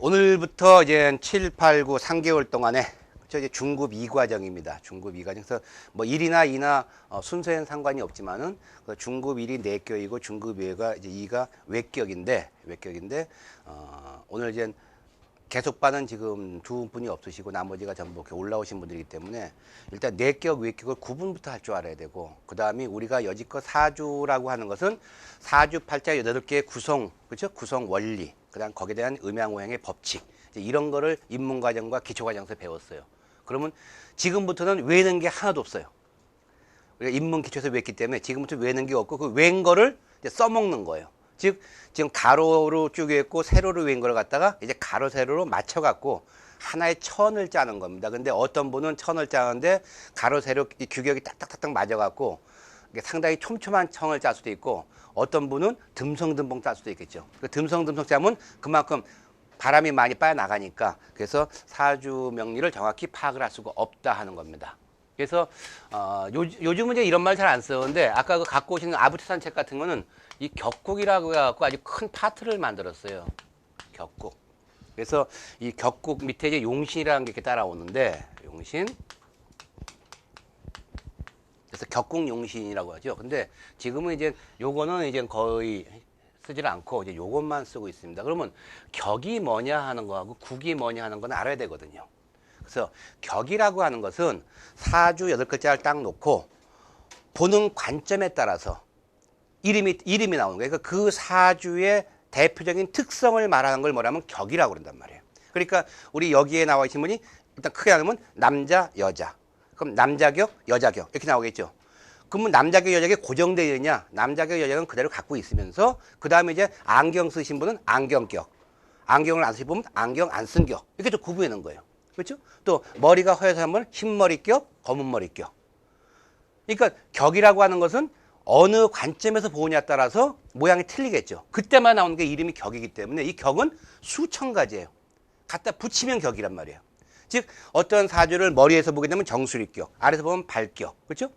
오늘부터 이제 7, 8, 9, 3개월 동안에 그쵸? 이제 중급 2과정입니다. 중급 2과정. 그래서 뭐 1이나 2나 순서에는 상관이 없지만은 그 중급 1이 내격이고 중급 2가 이제 2가 외격인데 오늘 이제 계속 반은 지금 두 분이 없으시고 나머지가 전부 이렇게 올라오신 분들이기 때문에 일단 내격, 외격을 구분부터 할 줄 알아야 되고 그 다음에 우리가 여지껏 사주라고 하는 것은 사주 팔자 8개의 구성, 그렇죠? 구성 원리, 그 다음 거기에 대한 음양오행의 법칙 이런 거를 입문과정과 기초과정에서 배웠어요. 그러면 지금부터는 외는 게 하나도 없어요. 우리가 입문 기초에서 외웠기 때문에 지금부터 외는 게 없고 그 외인 거를 이제 써먹는 거예요. 즉 지금 가로로 쪼개고 세로로 외인 걸 갖다가 이제 가로 세로로 맞춰 갖고 하나의 천을 짜는 겁니다. 근데 어떤 분은 천을 짜는데 가로 세로 이 규격이 딱딱딱딱 맞아 갖고 상당히 촘촘한 천을 짤 수도 있고 어떤 분은 듬성듬성 짤 수도 있겠죠. 그 듬성듬성 짜면 그만큼 바람이 많이 빠져나가니까 그래서 사주 명리를 정확히 파악을 할 수가 없다 하는 겁니다. 그래서 요즘은 이제 이런 말 잘 안 쓰는데 아까 그 갖고 오신 아부트산 책 같은 거는 이 격국이라고 해갖고 아주 큰 파트를 만들었어요. 격국. 그래서 이 격국 밑에 이제 용신이라는 게 이렇게 따라오는데 용신. 그래서 격국 용신이라고 하죠. 근데 지금은 이제 요거는 이제 거의 쓰질 않고 이제 요것만 쓰고 있습니다. 그러면 격이 뭐냐 하는 거하고 국이 뭐냐 하는 건 알아야 되거든요. 그래서 격이라고 하는 것은 사주 8글자를 딱 놓고 보는 관점에 따라서 이름이 나오는 거예요. 그러니까 그 사주의 대표적인 특성을 말하는 걸 뭐라면 격이라고 그런단 말이에요. 그러니까 우리 여기에 나와 계신 분이 일단 크게 나누면 남자, 여자. 그럼 남자격, 여자격 이렇게 나오겠죠. 그러면 남자격, 여자격 고정되어 있냐? 남자격, 여자격은 그대로 갖고 있으면서 그 다음에 이제 안경 쓰신 분은 안경격. 안경을 안 쓰신 분은 안경 안 쓴 격. 이렇게 좀 구분해 놓은 거예요. 그렇죠? 또 머리가 허여서 하면 흰머리격, 검은머리격. 그러니까 격이라고 하는 것은 어느 관점에서 보느냐에 따라서 모양이 틀리겠죠. 그때만 나오는 게 이름이 격이기 때문에 이 격은 수천 가지예요. 갖다 붙이면 격이란 말이에요. 즉 어떤 사주를 머리에서 보게 되면 정수리격, 아래에서 보면 발격. 그렇죠?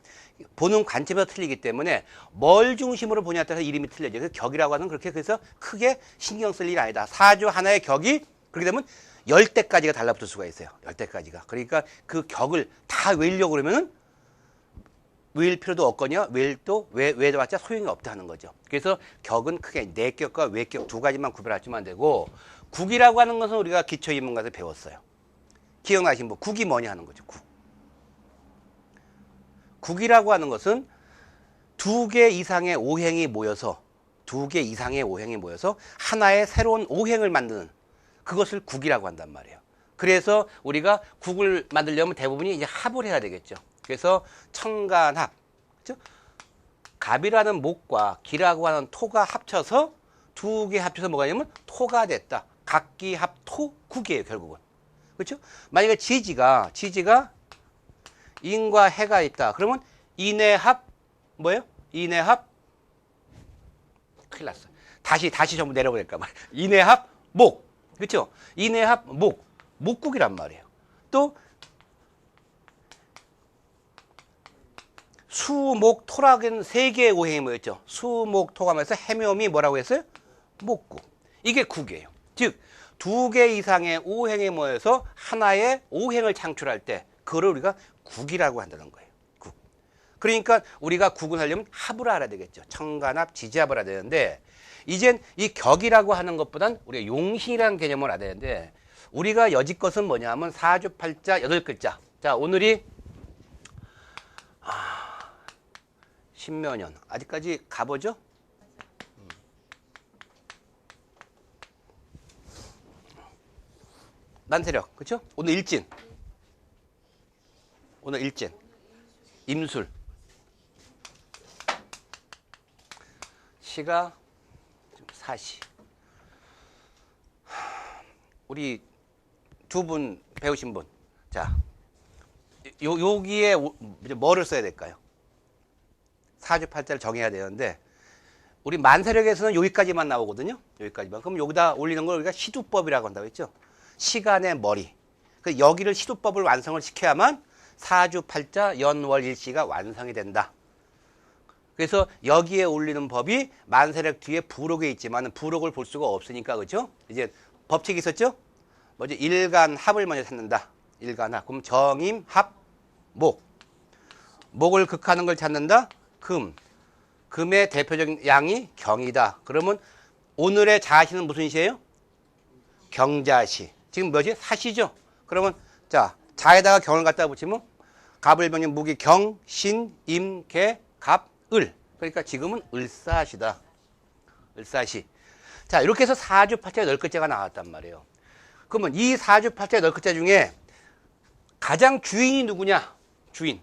보는 관점에서 틀리기 때문에 뭘 중심으로 보냐에 따라서 이름이 틀려져요. 그래서 격이라고 하는 그렇게 그래서 크게 신경 쓸 일이 아니다. 사주 하나의 격이 그렇게 되면 10대까지가 달라붙을 수가 있어요. 10대까지가. 그러니까 그 격을 다 외우려고 그러면은 외울 필요도 없거든요. 외워봤자 소용이 없다는 거죠. 그래서 격은 크게 내격과 외격 두 가지만 구별하시면 되고 국이라고 하는 것은 우리가 기초입문과에서 배웠어요. 기억나신 분 국이 뭐냐 하는 거죠. 국이라고 하는 것은 2개 이상의 오행이 모여서 하나의 새로운 오행을 만드는 그것을 국이라고 한단 말이에요. 그래서 우리가 국을 만들려면 대부분이 이제 합을 해야 되겠죠. 그래서 천간합, 그렇죠? 갑이라는 목과 기라고 하는 토가 합쳐서 2개 합쳐서 뭐가 되냐면 토가 됐다. 각기합토 국이에요, 결국은. 그렇죠? 만약에 지지가 인과 해가 있다. 그러면 인해합 뭐예요? 인해합 큰일 났어요. 다시 전부 내려보낼까 봐. 인해합 목. 그렇죠? 인해합 목국이란 말이에요. 또 수목 토락은 3개의 오행이 모였죠. 수목 토감에서 해묘음이 뭐라고 했어요? 목국. 이게 국이에요. 즉 2개 이상의 오행이 모여서 하나의 오행을 창출할 때 그걸 우리가 국이라고 한다는 거예요. 국. 그러니까 우리가 국을 하려면 합을 알아야 되겠죠. 천간합, 지지합을 알아야 되는데 이젠 이 격이라고 하는 것보단 우리가 용신이라는 개념을 알아야 되는데 우리가 여지껏은 뭐냐 하면 사주팔자 8글자. 자, 오늘이 신묘년. 아직까지 가보죠? 난세력. 그렇죠? 오늘 일진. 임술. 시가 4시. 우리 두 분 배우신 분. 자, 여기에 뭐를 써야 될까요? 사주팔자를 정해야 되는데 우리 만세력에서는 여기까지만 나오거든요. 여기까지만. 그럼 여기다 올리는 걸 우리가 시두법이라고 한다고 했죠. 시간의 머리. 여기를 시두법을 완성을 시켜야만 사주팔자 연월일시가 완성이 된다. 그래서 여기에 올리는 법이 만세력 뒤에 부록에 있지만 부록을 볼 수가 없으니까 그렇죠? 이제 법칙이 있었죠? 뭐지? 일간 합을 먼저 찾는다. 일간 합. 그럼 정임, 합, 목. 목을 극하는 걸 찾는다. 금. 금의 대표적인 양이 경이다. 그러면 오늘의 자시는 무슨 시예요? 경자시. 지금 뭐지? 사시죠? 그러면 자, 자에다가 경을 갖다 붙이면 갑을병님 무기 경, 신, 임, 개, 갑, 을. 그러니까 지금은 을사시다. 을사시. 자, 이렇게 해서 사주팔자의 널끝자가 나왔단 말이에요. 그러면 이 사주팔자의 널끝자 중에 가장 주인이 누구냐? 주인.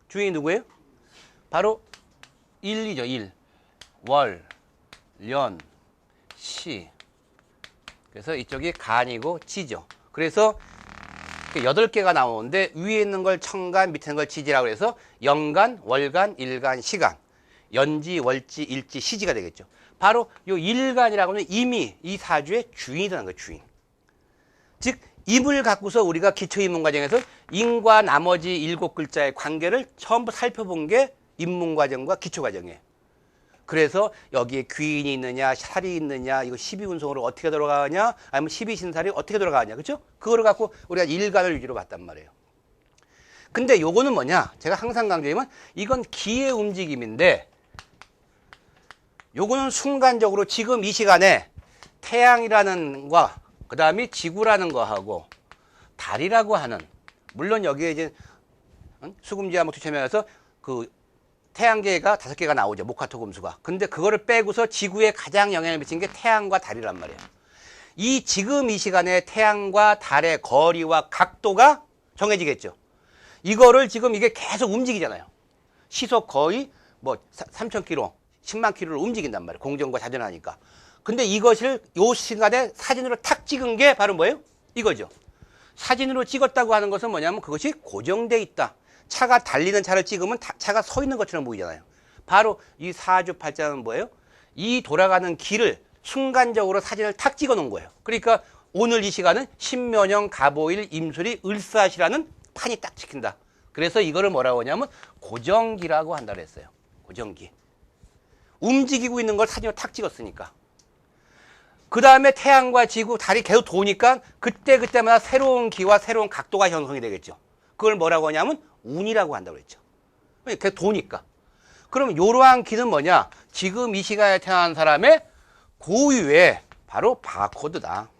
주인이 누구예요? 바로 일이죠. 일. 월, 년, 시. 그래서 이쪽이 간이고 지죠. 그래서 8개가 나오는데 위에 있는 걸 천간, 밑에 있는 걸 지지라고 해서 연간, 월간, 일간, 시간. 연지, 월지, 일지, 시지가 되겠죠. 바로 이 일간이라고 하는 이미 이 사주의 주인이라는 거예요. 주인. 즉 임을 갖고서 우리가 기초인문 과정에서 임과 나머지 7글자의 관계를 처음부터 살펴본 게 인문 과정과 기초 과정이에요. 그래서 여기에 귀인이 있느냐, 살이 있느냐, 이거 12운송으로 어떻게 들어가냐, 아니면 12신살이 어떻게 들어가냐, 그렇죠? 그거를 갖고 우리가 일간을 위주로 봤단 말이에요. 근데 요거는 뭐냐? 제가 항상 강조하면 이건 기의 움직임인데 요거는 순간적으로 지금 이 시간에 태양이라는 거와 그 다음에 지구라는 거하고 달이라고 하는, 물론 여기에 이제 수금지와 목토체면에서 그 태양계가 5개가 나오죠. 목화토금수가. 근데 그거를 빼고서 지구에 가장 영향을 미친 게 태양과 달이란 말이에요. 이 지금 이 시간에 태양과 달의 거리와 각도가 정해지겠죠. 이거를 지금 이게 계속 움직이잖아요. 시속 거의 뭐 3,000km, 10만 km를 움직인단 말이에요. 공전과 자전하니까. 근데 이것을 요 시간에 사진으로 탁 찍은 게 바로 뭐예요? 이거죠. 사진으로 찍었다고 하는 것은 뭐냐면 그것이 고정돼 있다. 차가 달리는 차를 찍으면 차가 서 있는 것처럼 보이잖아요. 바로 이 사주팔자는 뭐예요? 이 돌아가는 길을 순간적으로 사진을 탁 찍어 놓은 거예요. 그러니까 오늘 이 시간은 신묘년 갑오일 임술이 을사시라는 판이 딱 찍힌다. 그래서 이거를 뭐라고 하냐면 고정기라고 한다 그랬어요. 고정기. 움직이고 있는 걸 사진으로 탁 찍었으니까. 그 다음에 태양과 지구, 달이 계속 도니까 그때마다 새로운 기와 새로운 각도가 형성이 되겠죠. 그걸 뭐라고 하냐면 운이라고 한다고 그랬죠. 계속 도니까. 그럼 이러한 기는 뭐냐? 지금 이 시간에 태어난 사람의 고유의 바로 바코드다.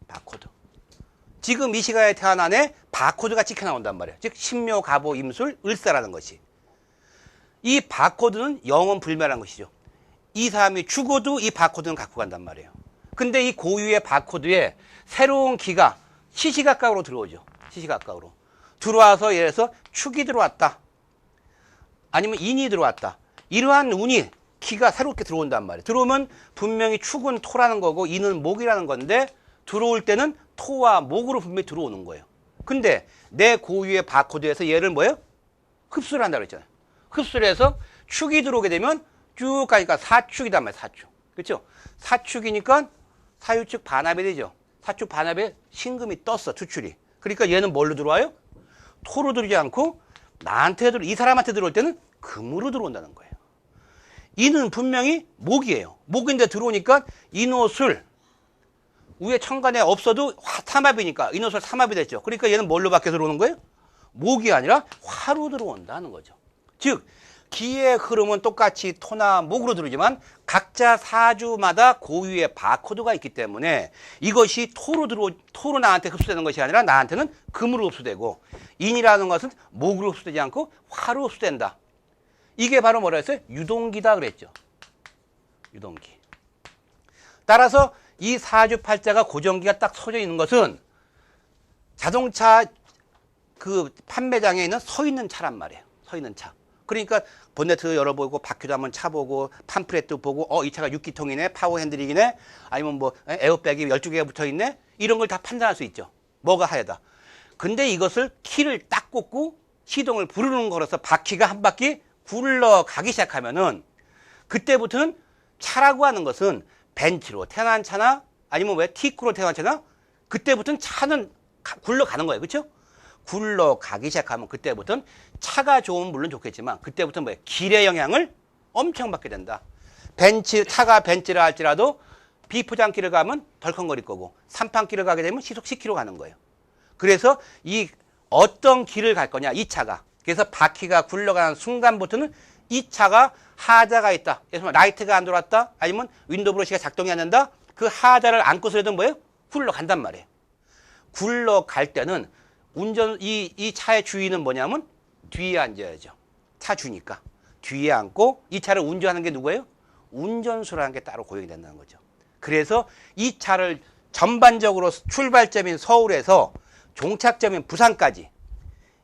바코드. 지금 이 시간에 태어난 애 바코드가 찍혀 나온단 말이에요. 즉 신묘, 갑오, 임술, 을사라는 것이. 이 바코드는 영원 불멸한 것이죠. 이 사람이 죽어도 이 바코드는 갖고 간단 말이에요. 근데 이 고유의 바코드에 새로운 기가 시시각각으로 들어오죠. 시시각각으로. 들어와서 예를 들어서 축이 들어왔다. 아니면 인이 들어왔다. 이러한 운이 기가 새롭게 들어온단 말이에요. 들어오면 분명히 축은 토라는 거고 인은 목이라는 건데 들어올 때는 토와 목으로 분명히 들어오는 거예요. 근데 내 고유의 바코드에서 얘를 뭐예요? 흡수를 한다고 했잖아요. 흡수를 해서 축이 들어오게 되면 쭉 가니까 사축이단 말이에요. 사축. 그렇죠? 사축이니까 사유축 반합이 되죠. 사축 반합에 신금이 떴어. 투출이. 그러니까 얘는 뭘로 들어와요? 토로 들어오지 않고 나한테 이 사람한테 들어올 때는 금으로 들어온다는 거예요. 이는 분명히 목이에요. 목인데 들어오니까 인호술 위에 천간에 없어도 삼합이니까 인호술 삼합이 됐죠. 그러니까 얘는 뭘로 밖에 들어오는 거예요? 목이 아니라 화로 들어온다는 거죠. 즉 기의 흐름은 똑같이 토나 목으로 들어오지만 각자 사주마다 고유의 바코드가 있기 때문에 이것이 토로 나한테 흡수되는 것이 아니라 나한테는 금으로 흡수되고 인이라는 것은 목으로 흡수되지 않고 화로 흡수된다. 이게 바로 뭐라 했어요? 유동기다 그랬죠. 유동기. 따라서 이 사주팔자가 고정기가 딱 서져 있는 것은 자동차 그 판매장에 있는 서 있는 차란 말이에요. 서 있는 차. 그러니까 본네트 열어보고 바퀴도 한번 차보고 팜프렛도 보고 이 차가 6기통이네, 파워 핸들이네, 아니면 뭐 에어백이 12개가 붙어있네, 이런 걸 다 판단할 수 있죠. 뭐가 하야다. 근데 이것을 키를 딱 꽂고 시동을 부르는 거라서 바퀴가 한 바퀴 굴러가기 시작하면은 그때부터는 차라고 하는 것은 벤츠로 태어난 차나 아니면 왜 티쿠로 태어난 차나 그때부터는 차는 굴러가는 거예요. 그렇죠? 굴러가기 시작하면 그때부터는 차가 좋으면 물론 좋겠지만 그때부터는 뭐예요? 길의 영향을 엄청 받게 된다. 차가 벤츠라 할지라도 비포장길을 가면 덜컹거릴 거고 3판길을 가게 되면 시속 10km 가는 거예요. 그래서 이 어떤 길을 갈 거냐 이 차가. 그래서 바퀴가 굴러가는 순간부터는 이 차가 하자가 있다. 그래서 라이트가 안 돌았다. 아니면 윈도우 브러시가 작동이 안 된다. 그 하자를 안고서라도 뭐예요? 굴러간단 말이에요. 굴러갈 때는 이 차의 주인은 뭐냐면 뒤에 앉아야죠. 차 주니까. 뒤에 앉고 이 차를 운전하는 게 누구예요? 운전수라는 게 따로 고용이 된다는 거죠. 그래서 이 차를 전반적으로 출발점인 서울에서 종착점인 부산까지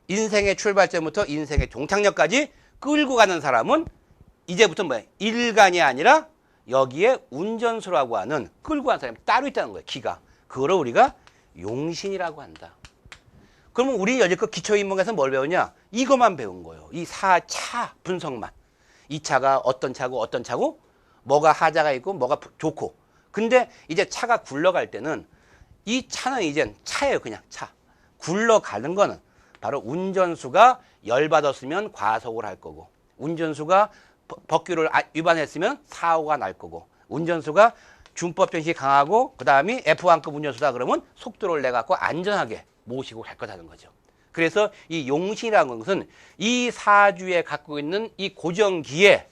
인생의 출발점부터 인생의 종착역까지 끌고 가는 사람은 이제부터 뭐야? 일간이 아니라 여기에 운전수라고 하는 끌고 가는 사람이 따로 있다는 거예요. 기가. 그거를 우리가 용신이라고 한다. 그러면 우리 여지껏 기초인문에서 뭘 배우냐? 이것만 배운 거예요. 이 차 분석만. 이 차가 어떤 차고 뭐가 하자가 있고 뭐가 좋고. 근데 이제 차가 굴러갈 때는 이 차는 이제 차예요. 그냥 차. 굴러가는 거는 바로 운전수가 열받았으면 과속을 할 거고 운전수가 법규를 위반했으면 사고가 날 거고 운전수가 준법 정신이 강하고 그 다음에 F1급 운전수다 그러면 속도를 내갖고 안전하게 모시고 갈 거다는 거죠. 그래서 이 용신이라는 것은 이 사주에 갖고 있는 이 고정기가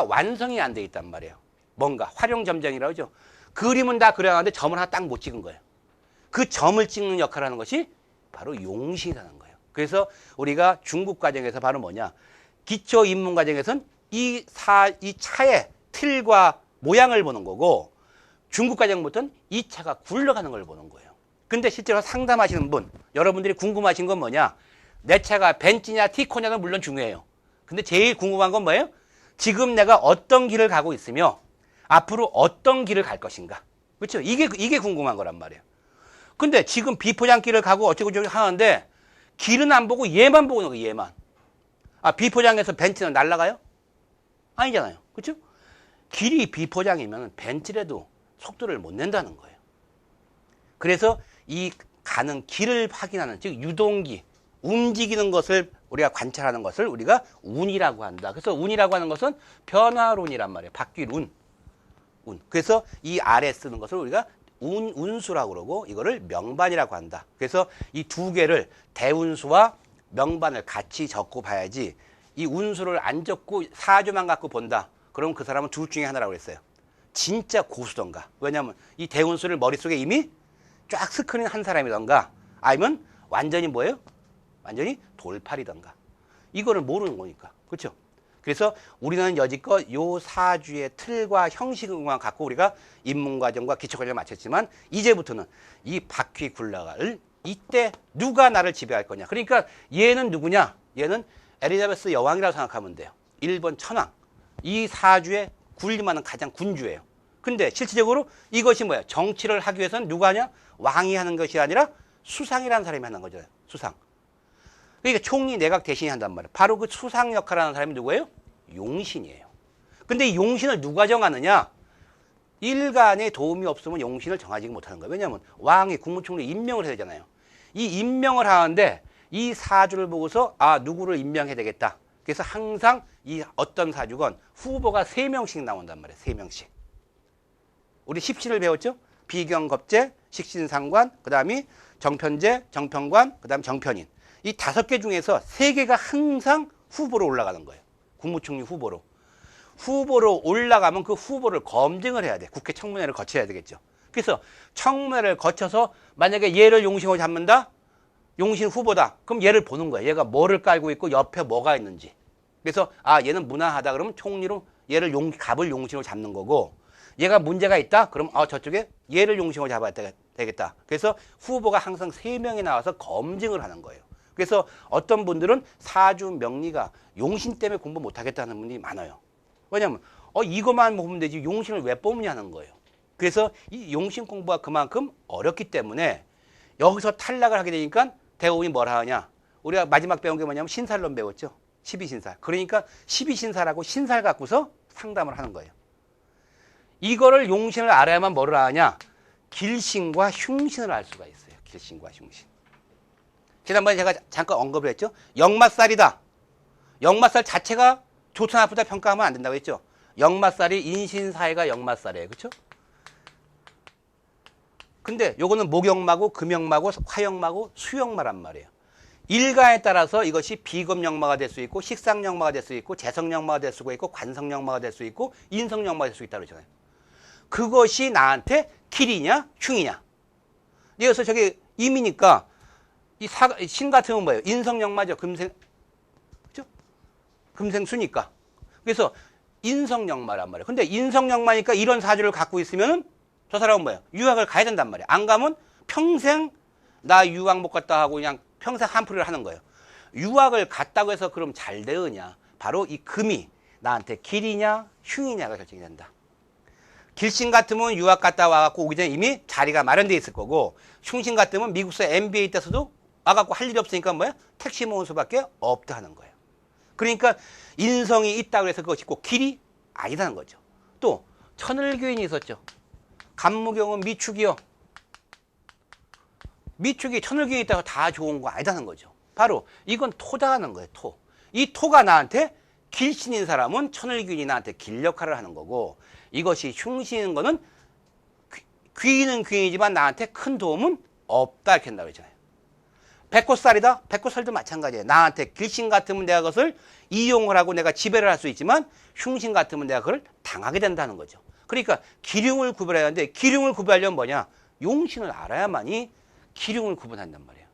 완성이 안 돼 있단 말이에요. 뭔가 활용점정이라고 하죠. 그림은 다 그려놨는데 점을 하나 딱 못 찍은 거예요. 그 점을 찍는 역할을 하는 것이 바로 용신이라는 거예요. 그래서 우리가 중급 과정에서 바로 뭐냐? 기초 입문 과정에서는 이 차의 틀과 모양을 보는 거고 중급 과정부터는 이 차가 굴러가는 걸 보는 거예요. 근데 실제로 상담하시는 분, 여러분들이 궁금하신 건 뭐냐? 내 차가 벤츠냐 티코냐는 물론 중요해요. 근데 제일 궁금한 건 뭐예요? 지금 내가 어떤 길을 가고 있으며 앞으로 어떤 길을 갈 것인가? 그렇죠? 이게 궁금한 거란 말이에요. 근데 지금 비포장길을 가고 어쩌고저쩌고 하는데 길은 안 보고 얘만 보고 있는 거예요. 얘만. 비포장에서 벤츠는 날아가요? 아니잖아요. 그렇죠? 길이 비포장이면 벤츠라도 속도를 못 낸다는 거예요. 그래서 이 가는 길을 확인하는, 즉 유동기, 움직이는 것을 우리가 관찰하는 것을 우리가 운이라고 한다. 그래서 운이라고 하는 것은 변화론이란 말이에요. 바뀔 운. 그래서 이 아래 쓰는 것을 우리가 운수라고 그러고 이거를 명반이라고 한다. 그래서 이 두 개를 대운수와 명반을 같이 적고 봐야지 이 운수를 안 적고 사주만 갖고 본다. 그럼 그 사람은 둘 중에 하나라고 그랬어요. 진짜 고수던가. 왜냐하면 이 대운수를 머릿속에 이미 쫙 스크린 한 사람이던가 아니면 완전히 뭐예요? 완전히 돌팔이던가. 이거를 모르는 거니까. 그렇죠? 그래서 우리는 여지껏 요 사주의 틀과 형식만 갖고 우리가 입문과정과 기초과정을 마쳤지만 이제부터는 이 바퀴 굴러갈 이때 누가 나를 지배할 거냐. 그러니까 얘는 누구냐? 얘는 엘리자베스 여왕이라고 생각하면 돼요. 1번 천왕. 이 사주에 군림하는 가장 군주예요. 근데 실질적으로 이것이 뭐야? 정치를 하기 위해서는 누가 하냐? 왕이 하는 것이 아니라 수상이라는 사람이 하는 거죠. 수상. 그러니까 총리 내각 대신이 한단 말이에요. 바로 그 수상 역할을 하는 사람이 누구예요? 용신이에요. 근데 이 용신을 누가 정하느냐? 일간에 도움이 없으면 용신을 정하지 못하는 거예요. 왜냐하면 왕이 국무총리 임명을 해야 되잖아요. 이 임명을 하는데 이 사주를 보고서 누구를 임명해야 되겠다. 그래서 항상 이 어떤 사주건 후보가 3명씩 나온단 말이에요. 3명씩. 우리 십신을 배웠죠? 비경겁재, 식신상관, 그 다음에 정편재, 정편관, 그 다음 정편인. 이 5개 중에서 3개가 항상 후보로 올라가는 거예요. 국무총리 후보로. 후보로 올라가면 그 후보를 검증을 해야 돼. 국회 청문회를 거쳐야 되겠죠. 그래서 청문회를 거쳐서 만약에 얘를 용신으로 잡는다? 용신 후보다. 그럼 얘를 보는 거야. 얘가 뭐를 깔고 있고 옆에 뭐가 있는지. 그래서 얘는 무난하다. 그러면 총리로 얘를 갑을 용신으로 잡는 거고 얘가 문제가 있다? 그럼 저쪽에 얘를 용신으로 잡아야 되겠다. 그래서 후보가 항상 3명이 나와서 검증을 하는 거예요. 그래서 어떤 분들은 사주 명리가 용신 때문에 공부 못하겠다는 분들이 많아요. 왜냐하면 이것만 보면 되지 용신을 왜 뽑느냐는 거예요. 그래서 이 용신 공부가 그만큼 어렵기 때문에 여기서 탈락을 하게 되니까 대우이 뭐라 하냐. 우리가 마지막 배운 게 뭐냐면 신살론 배웠죠. 12신살. 그러니까 12신살하고 신살 갖고서 상담을 하는 거예요. 이거를 용신을 알아야만 뭐를 하냐. 길신과 흉신을 알 수가 있어요. 길신과 흉신. 지난번에 제가 잠깐 언급을 했죠. 역마살이다. 역마살 자체가 좋다 나쁘다 평가하면 안 된다고 했죠. 역마살이 인신사회가 역마살이에요. 그렇죠? 근데 요거는 목역마고 금역마고 화역마고 수역마란 말이에요. 일간에 따라서 이것이 비금역마가 될 수 있고 식상역마가 될 수 있고 재성역마가 될 수 있고 관성역마가 될 수 있고 인성역마가 될 수 있다고 그러잖아요. 그것이 나한테 길이냐 흉이냐. 그래서 저기 임이니까 신 같으면 뭐예요? 인성역마죠. 금생, 그죠? 금생수니까. 그래서 인성역마란 말이에요. 근데 인성역마니까 이런 사주를 갖고 있으면 저 사람은 뭐예요? 유학을 가야 된단 말이에요. 안 가면 평생 나 유학 못 갔다 하고 그냥 평생 한풀이를 하는 거예요. 유학을 갔다고 해서 그럼 잘 되느냐? 바로 이 금이 나한테 길이냐 흉이냐가 결정이 된다. 길신 같으면 유학 갔다 와갖고 오기 전에 이미 자리가 마련돼 있을 거고, 흉신 같으면 미국서 MBA 때서도 와갖고 할 일이 없으니까 뭐야? 택시 모은 수밖에 없다 하는 거예요. 그러니까 인성이 있다고 해서 그것이 꼭 길이 아니다는 거죠. 또 천을교인이 있었죠. 간무경은 미축이요. 미축이 천을교인이 있다고 다 좋은 거 아니다는 거죠. 바로 이건 토다하는 거예요. 토. 이 토가 나한테 길신인 사람은 천을교인이 나한테 길 역할을 하는 거고, 이것이 흉신인 거는 귀인은 귀인이지만 나한테 큰 도움은 없다 이렇게 한다고 했잖아요. 백호살이다? 백호살도 마찬가지예요. 나한테 길신 같으면 내가 그것을 이용을 하고 내가 지배를 할 수 있지만 흉신 같으면 내가 그걸 당하게 된다는 거죠. 그러니까 기륭을 구별해야 하는데, 기륭을 구별하려면 뭐냐? 용신을 알아야만이 기륭을 구분한단 말이에요.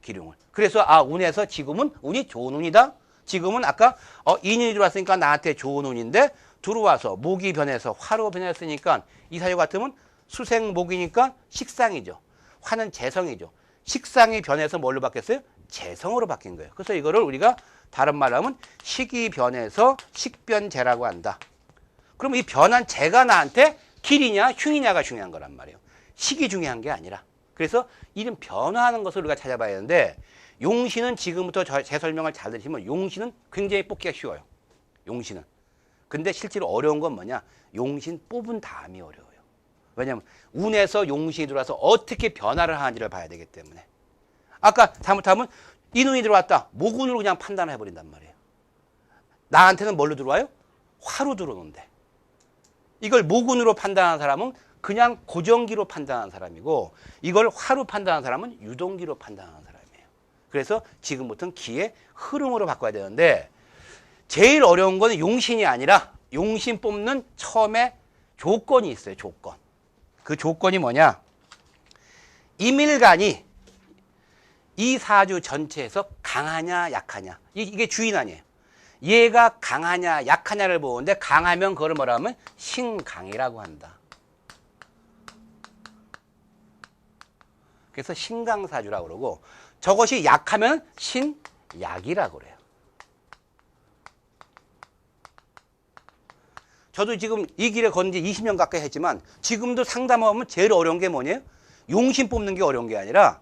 기륭을. 그래서 운에서 지금은 운이 좋은 운이다. 지금은 아까 인연이 들어왔으니까 나한테 좋은 운인데 들어와서 목이 변해서 화로 변했으니까 이 사주 같으면 수생목이니까 식상이죠. 화는 재성이죠. 식상이 변해서 뭘로 바뀌었어요? 재성으로 바뀐 거예요. 그래서 이거를 우리가 다른 말로 하면 식이 변해서 식변재라고 한다. 그럼 이 변한 재가 나한테 길이냐 흉이냐가 중요한 거란 말이에요. 식이 중요한 게 아니라. 그래서 이런 변화하는 것을 우리가 찾아봐야 되는데, 용신은 지금부터 제 설명을 잘 들으시면 용신은 굉장히 뽑기가 쉬워요. 용신은. 근데 실제로 어려운 건 뭐냐? 용신 뽑은 다음이 어려워요. 왜냐하면 운에서 용신이 들어와서 어떻게 변화를 하는지를 봐야 되기 때문에. 아까 잘못하면 인운이 들어왔다. 목운으로 그냥 판단을 해버린단 말이에요. 나한테는 뭘로 들어와요? 화로 들어오는데. 이걸 목운으로 판단하는 사람은 그냥 고정기로 판단하는 사람이고, 이걸 화로 판단하는 사람은 유동기로 판단하는 사람이에요. 그래서 지금부터는 기의 흐름으로 바꿔야 되는데, 제일 어려운 건 용신이 아니라 용신 뽑는 처음에 조건이 있어요. 조건. 그 조건이 뭐냐? 임일간이 이 사주 전체에서 강하냐 약하냐, 이게 주인 아니에요. 얘가 강하냐 약하냐를 보는데, 강하면 그걸 뭐라 하면 신강이라고 한다. 그래서 신강사주라고 그러고, 저것이 약하면 신약이라고 그래요. 저도 지금 이 길에 건 지 20년 가까이 했지만 지금도 상담하면 제일 어려운 게 뭐냐요? 용신 뽑는 게 어려운 게 아니라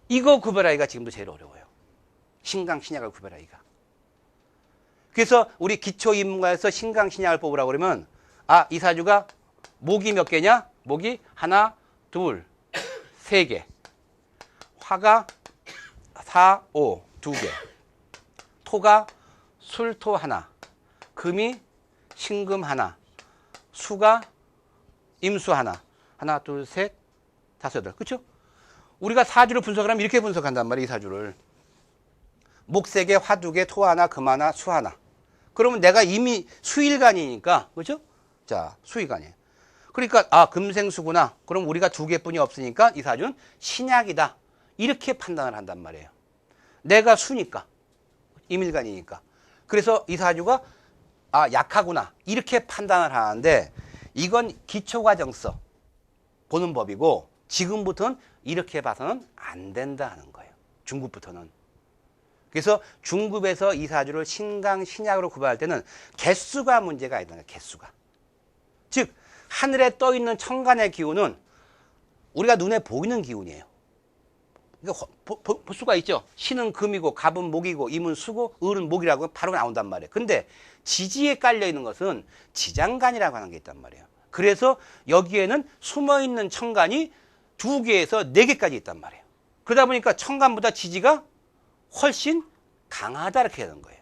이거 구별하기가 지금도 제일 어려워요. 신강, 신약을 구별하기가. 그래서 우리 기초인문과에서 신강, 신약을 뽑으라고 그러면, 이 사주가 목이 몇 개냐? 목이 하나, 둘, 세 개. 화가 4, 5, 2개. 토가 술토 하나. 금이 신금 하나. 수가 임수 하나. 하나, 둘, 셋, 다섯, 여덟. 그렇죠? 우리가 사주를 분석을 하면 이렇게 분석한단 말이에요. 이 사주를. 목 3개, 화 2개, 토 하나, 금 하나, 수 하나. 그러면 내가 이미 수일간이니까, 그렇죠? 자, 수일간이에요. 그러니까 금생수구나. 그럼 우리가 2개뿐이 없으니까 이 사주는 신약이다. 이렇게 판단을 한단 말이에요. 내가 수니까. 임일간이니까. 그래서 이 사주가 약하구나. 이렇게 판단을 하는데, 이건 기초과정서 보는 법이고, 지금부터는 이렇게 봐서는 안 된다 하는 거예요. 중급부터는. 그래서 중급에서 이 사주를 신강, 신약으로 구별할 때는 개수가 문제가 아니다. 개수가. 즉 하늘에 떠 있는 천간의 기운은 우리가 눈에 보이는 기운이에요. 그러니까 볼 수가 있죠. 신은 금이고 갑은 목이고 임은 수고 을은 목이라고 바로 나온단 말이에요. 근데 지지에 깔려 있는 것은 지장간이라고 하는 게 있단 말이에요. 그래서 여기에는 숨어있는 천간이 2개에서 4개까지 있단 말이에요. 그러다 보니까 천간보다 지지가 훨씬 강하다 이렇게 되는 거예요.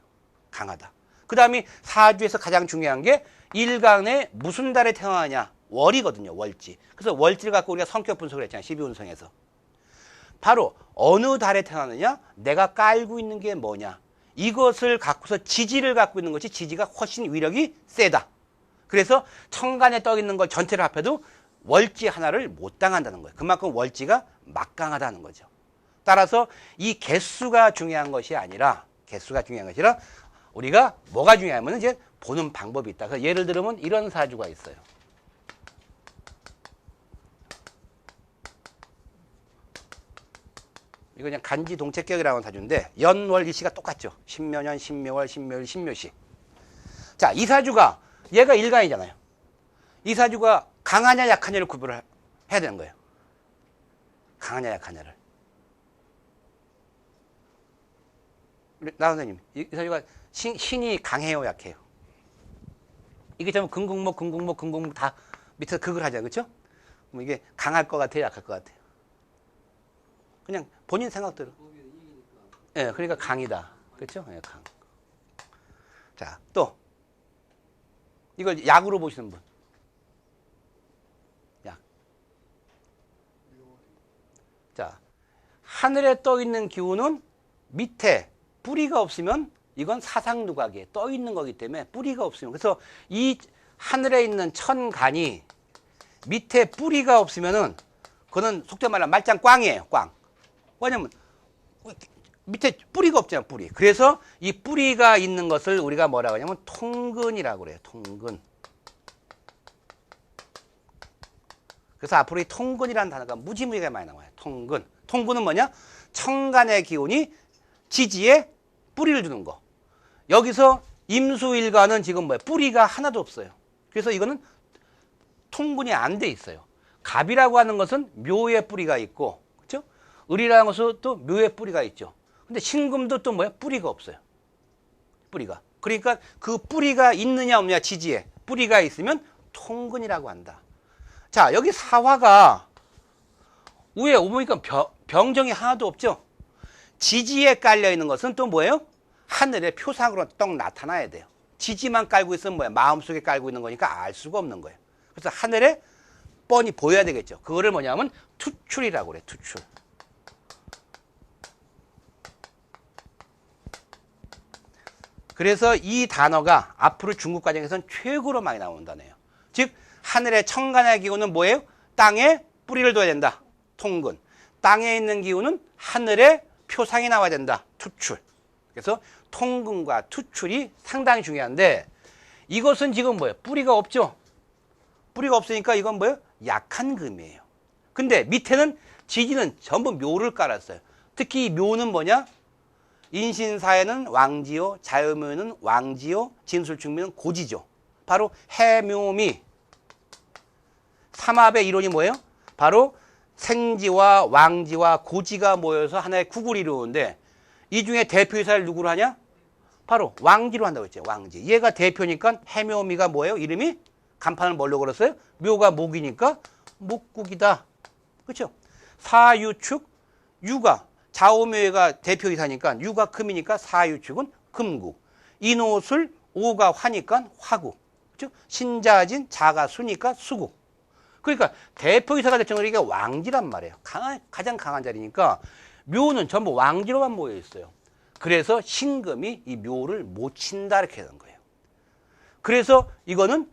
강하다. 그 다음에 사주에서 가장 중요한 게 일간에 무슨 달에 태어나냐, 월이거든요. 월지. 그래서 월지를 갖고 우리가 성격 분석을 했잖아요. 12운성에서. 바로 어느 달에 태어났느냐? 내가 깔고 있는 게 뭐냐? 이것을 갖고서 지지를 갖고 있는 것이 지지가 훨씬 위력이 세다. 그래서 천간에 떠 있는 것 전체를 합해도 월지 하나를 못 당한다는 거예요. 그만큼 월지가 막강하다는 거죠. 따라서 이 개수가 중요한 것이 아니라 우리가 뭐가 중요하면 이제 보는 방법이 있다. 그래서 예를 들면 이런 사주가 있어요. 이거 그냥 간지 동체격이라는 사주인데 연월 일시가 똑같죠. 신묘년, 신묘월, 신묘일, 신묘시. 자, 이 사주가 얘가 일간이잖아요. 이 사주가 강하냐 약하냐를 구별을 해야 되는 거예요. 강하냐 약하냐를. 나 선생님, 이 사주가 신이 강해요 약해요? 이게 좀 금국목 다 밑에서 극을 하잖아요. 그렇죠? 그럼 이게 강할 것 같아요 약할 것 같아요? 그냥 본인 생각대로. 예, 그러니까 강이다. 그렇죠? 예, 강. 자, 또 이걸 약으로 보시는 분. 약. 자, 하늘에 떠 있는 기운은 밑에 뿌리가 없으면 이건 사상누각이에요. 떠 있는 거기 때문에 뿌리가 없으면. 그래서 이 하늘에 있는 천간이 밑에 뿌리가 없으면은 그거는 속된 말로 말짱 꽝이에요. 꽝. 왜냐면 밑에 뿌리가 없잖아요. 뿌리. 그래서 이 뿌리가 있는 것을 우리가 뭐라고 하냐면 통근이라고 그래요. 통근. 그래서 앞으로 이 통근이라는 단어가 무지무지하게 많이 나와요. 통근. 통근은 뭐냐? 천간의 기운이 지지에 뿌리를 주는 거. 여기서 임수일간은 지금 뭐야? 뿌리가 하나도 없어요. 그래서 이거는 통근이 안 돼 있어요. 갑이라고 하는 것은 묘에 뿌리가 있고, 그렇죠? 을이라는 것은 또 묘에 뿌리가 있죠. 근데 신금도 또 뭐야? 뿌리가 없어요. 뿌리가. 그러니까 그 뿌리가 있느냐 없느냐 지지에 뿌리가 있으면 통근이라고 한다. 자, 여기 사화가 위에 보니까 병정이 하나도 없죠. 지지에 깔려 있는 것은 또 뭐예요? 하늘의 표상으로 떡 나타나야 돼요. 지지만 깔고 있으면 뭐야? 마음속에 깔고 있는 거니까 알 수가 없는 거예요. 그래서 하늘에 뻔히 보여야 되겠죠. 그거를 뭐냐면 투출이라고 그래. 투출. 그래서 이 단어가 앞으로 중국 과정에서는 최고로 많이 나오는 단어예요. 즉 하늘의 천간의 기운은 뭐예요? 땅에 뿌리를 둬야 된다. 통근. 땅에 있는 기운은 하늘의 표상이 나와야 된다. 투출. 그래서 통근과 투출이 상당히 중요한데 이것은 지금 뭐예요? 뿌리가 없죠? 뿌리가 없으니까 이건 뭐예요? 약한 금이에요. 근데 밑에는 지지는 전부 묘를 깔았어요. 특히 이 묘는 뭐냐? 인신사에는 왕지요, 자유묘는 왕지요, 진술충묘는 고지죠. 바로 해묘미. 삼합의 이론이 뭐예요? 바로 생지와 왕지와 고지가 모여서 하나의 국을 이루는데 이 중에 대표이사를 누구로 하냐? 바로 왕지로 한다고 했죠. 왕지. 얘가 대표니까 해묘미가 뭐예요? 이름이? 간판을 뭘로 걸었어요? 묘가 목이니까 목국이다. 그렇죠? 사유축, 유가 좌우묘가 대표이사니까 유가 금이니까 사유축은 금국. 인호술, 오가 화니까 화국. 그렇죠? 신자진, 자가 수니까 수국. 그러니까 대표이사가 될 정도로 이게 왕지란 말이에요. 가장 강한 자리니까 묘는 전부 왕지로만 모여 있어요. 그래서 신금이 이 묘를 못 친다 이렇게 되는 거예요. 그래서 이거는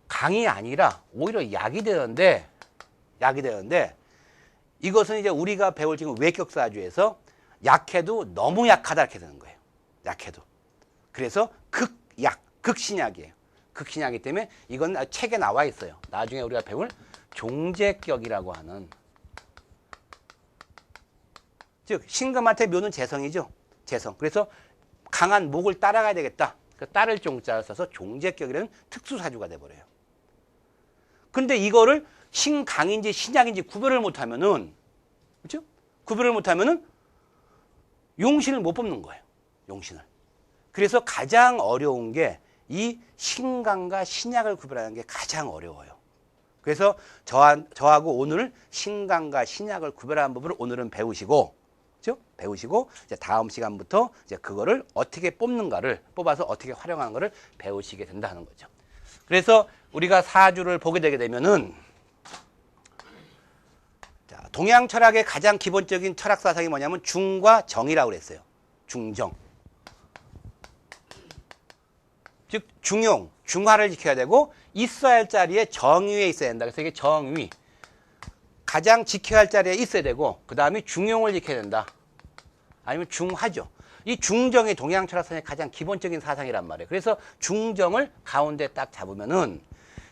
강이 아니라 오히려 약이 되는데 이것은 이제 우리가 배울 지금 외격사주에서 약해도 너무 약하다 이렇게 되는 거예요. 약해도. 그래서 극약, 극신약이에요. 극신약이기 때문에 이건 책에 나와 있어요. 나중에 우리가 배울 종재격이라고 하는, 즉 신금한테 묘는 재성이죠. 재성. 그래서 강한 목을 따라가야 되겠다. 따를 종자를 써서 종재격이라는 특수사주가 돼버려요. 근데 이거를 신강인지 신약인지 구별을 못하면은, 그렇죠? 구별을 못하면은 용신을 못 뽑는 거예요. 용신을. 그래서 가장 어려운 게 이 신강과 신약을 구별하는 게 가장 어려워요. 그래서 저하고 오늘 신강과 신약을 구별하는 법을 오늘은 배우시고, 그렇죠? 배우시고 이제 다음 시간부터 이제 그거를 어떻게 뽑는가를 뽑아서 어떻게 활용하는 거를 배우시게 된다는 거죠. 그래서 우리가 사주를 보게 되게 되면은 자, 동양 철학의 가장 기본적인 철학 사상이 뭐냐면 중과 정이라고 그랬어요. 중정. 즉 중용, 중화를 지켜야 되고 있어야 할 자리에 정의에 있어야 된다. 그래서 이게 정의. 가장 지켜야 할 자리에 있어야 되고 그 다음에 중용을 지켜야 된다. 아니면 중화죠. 이 중정이 동양 철학사상의 가장 기본적인 사상이란 말이에요. 그래서 중정을 가운데 딱 잡으면은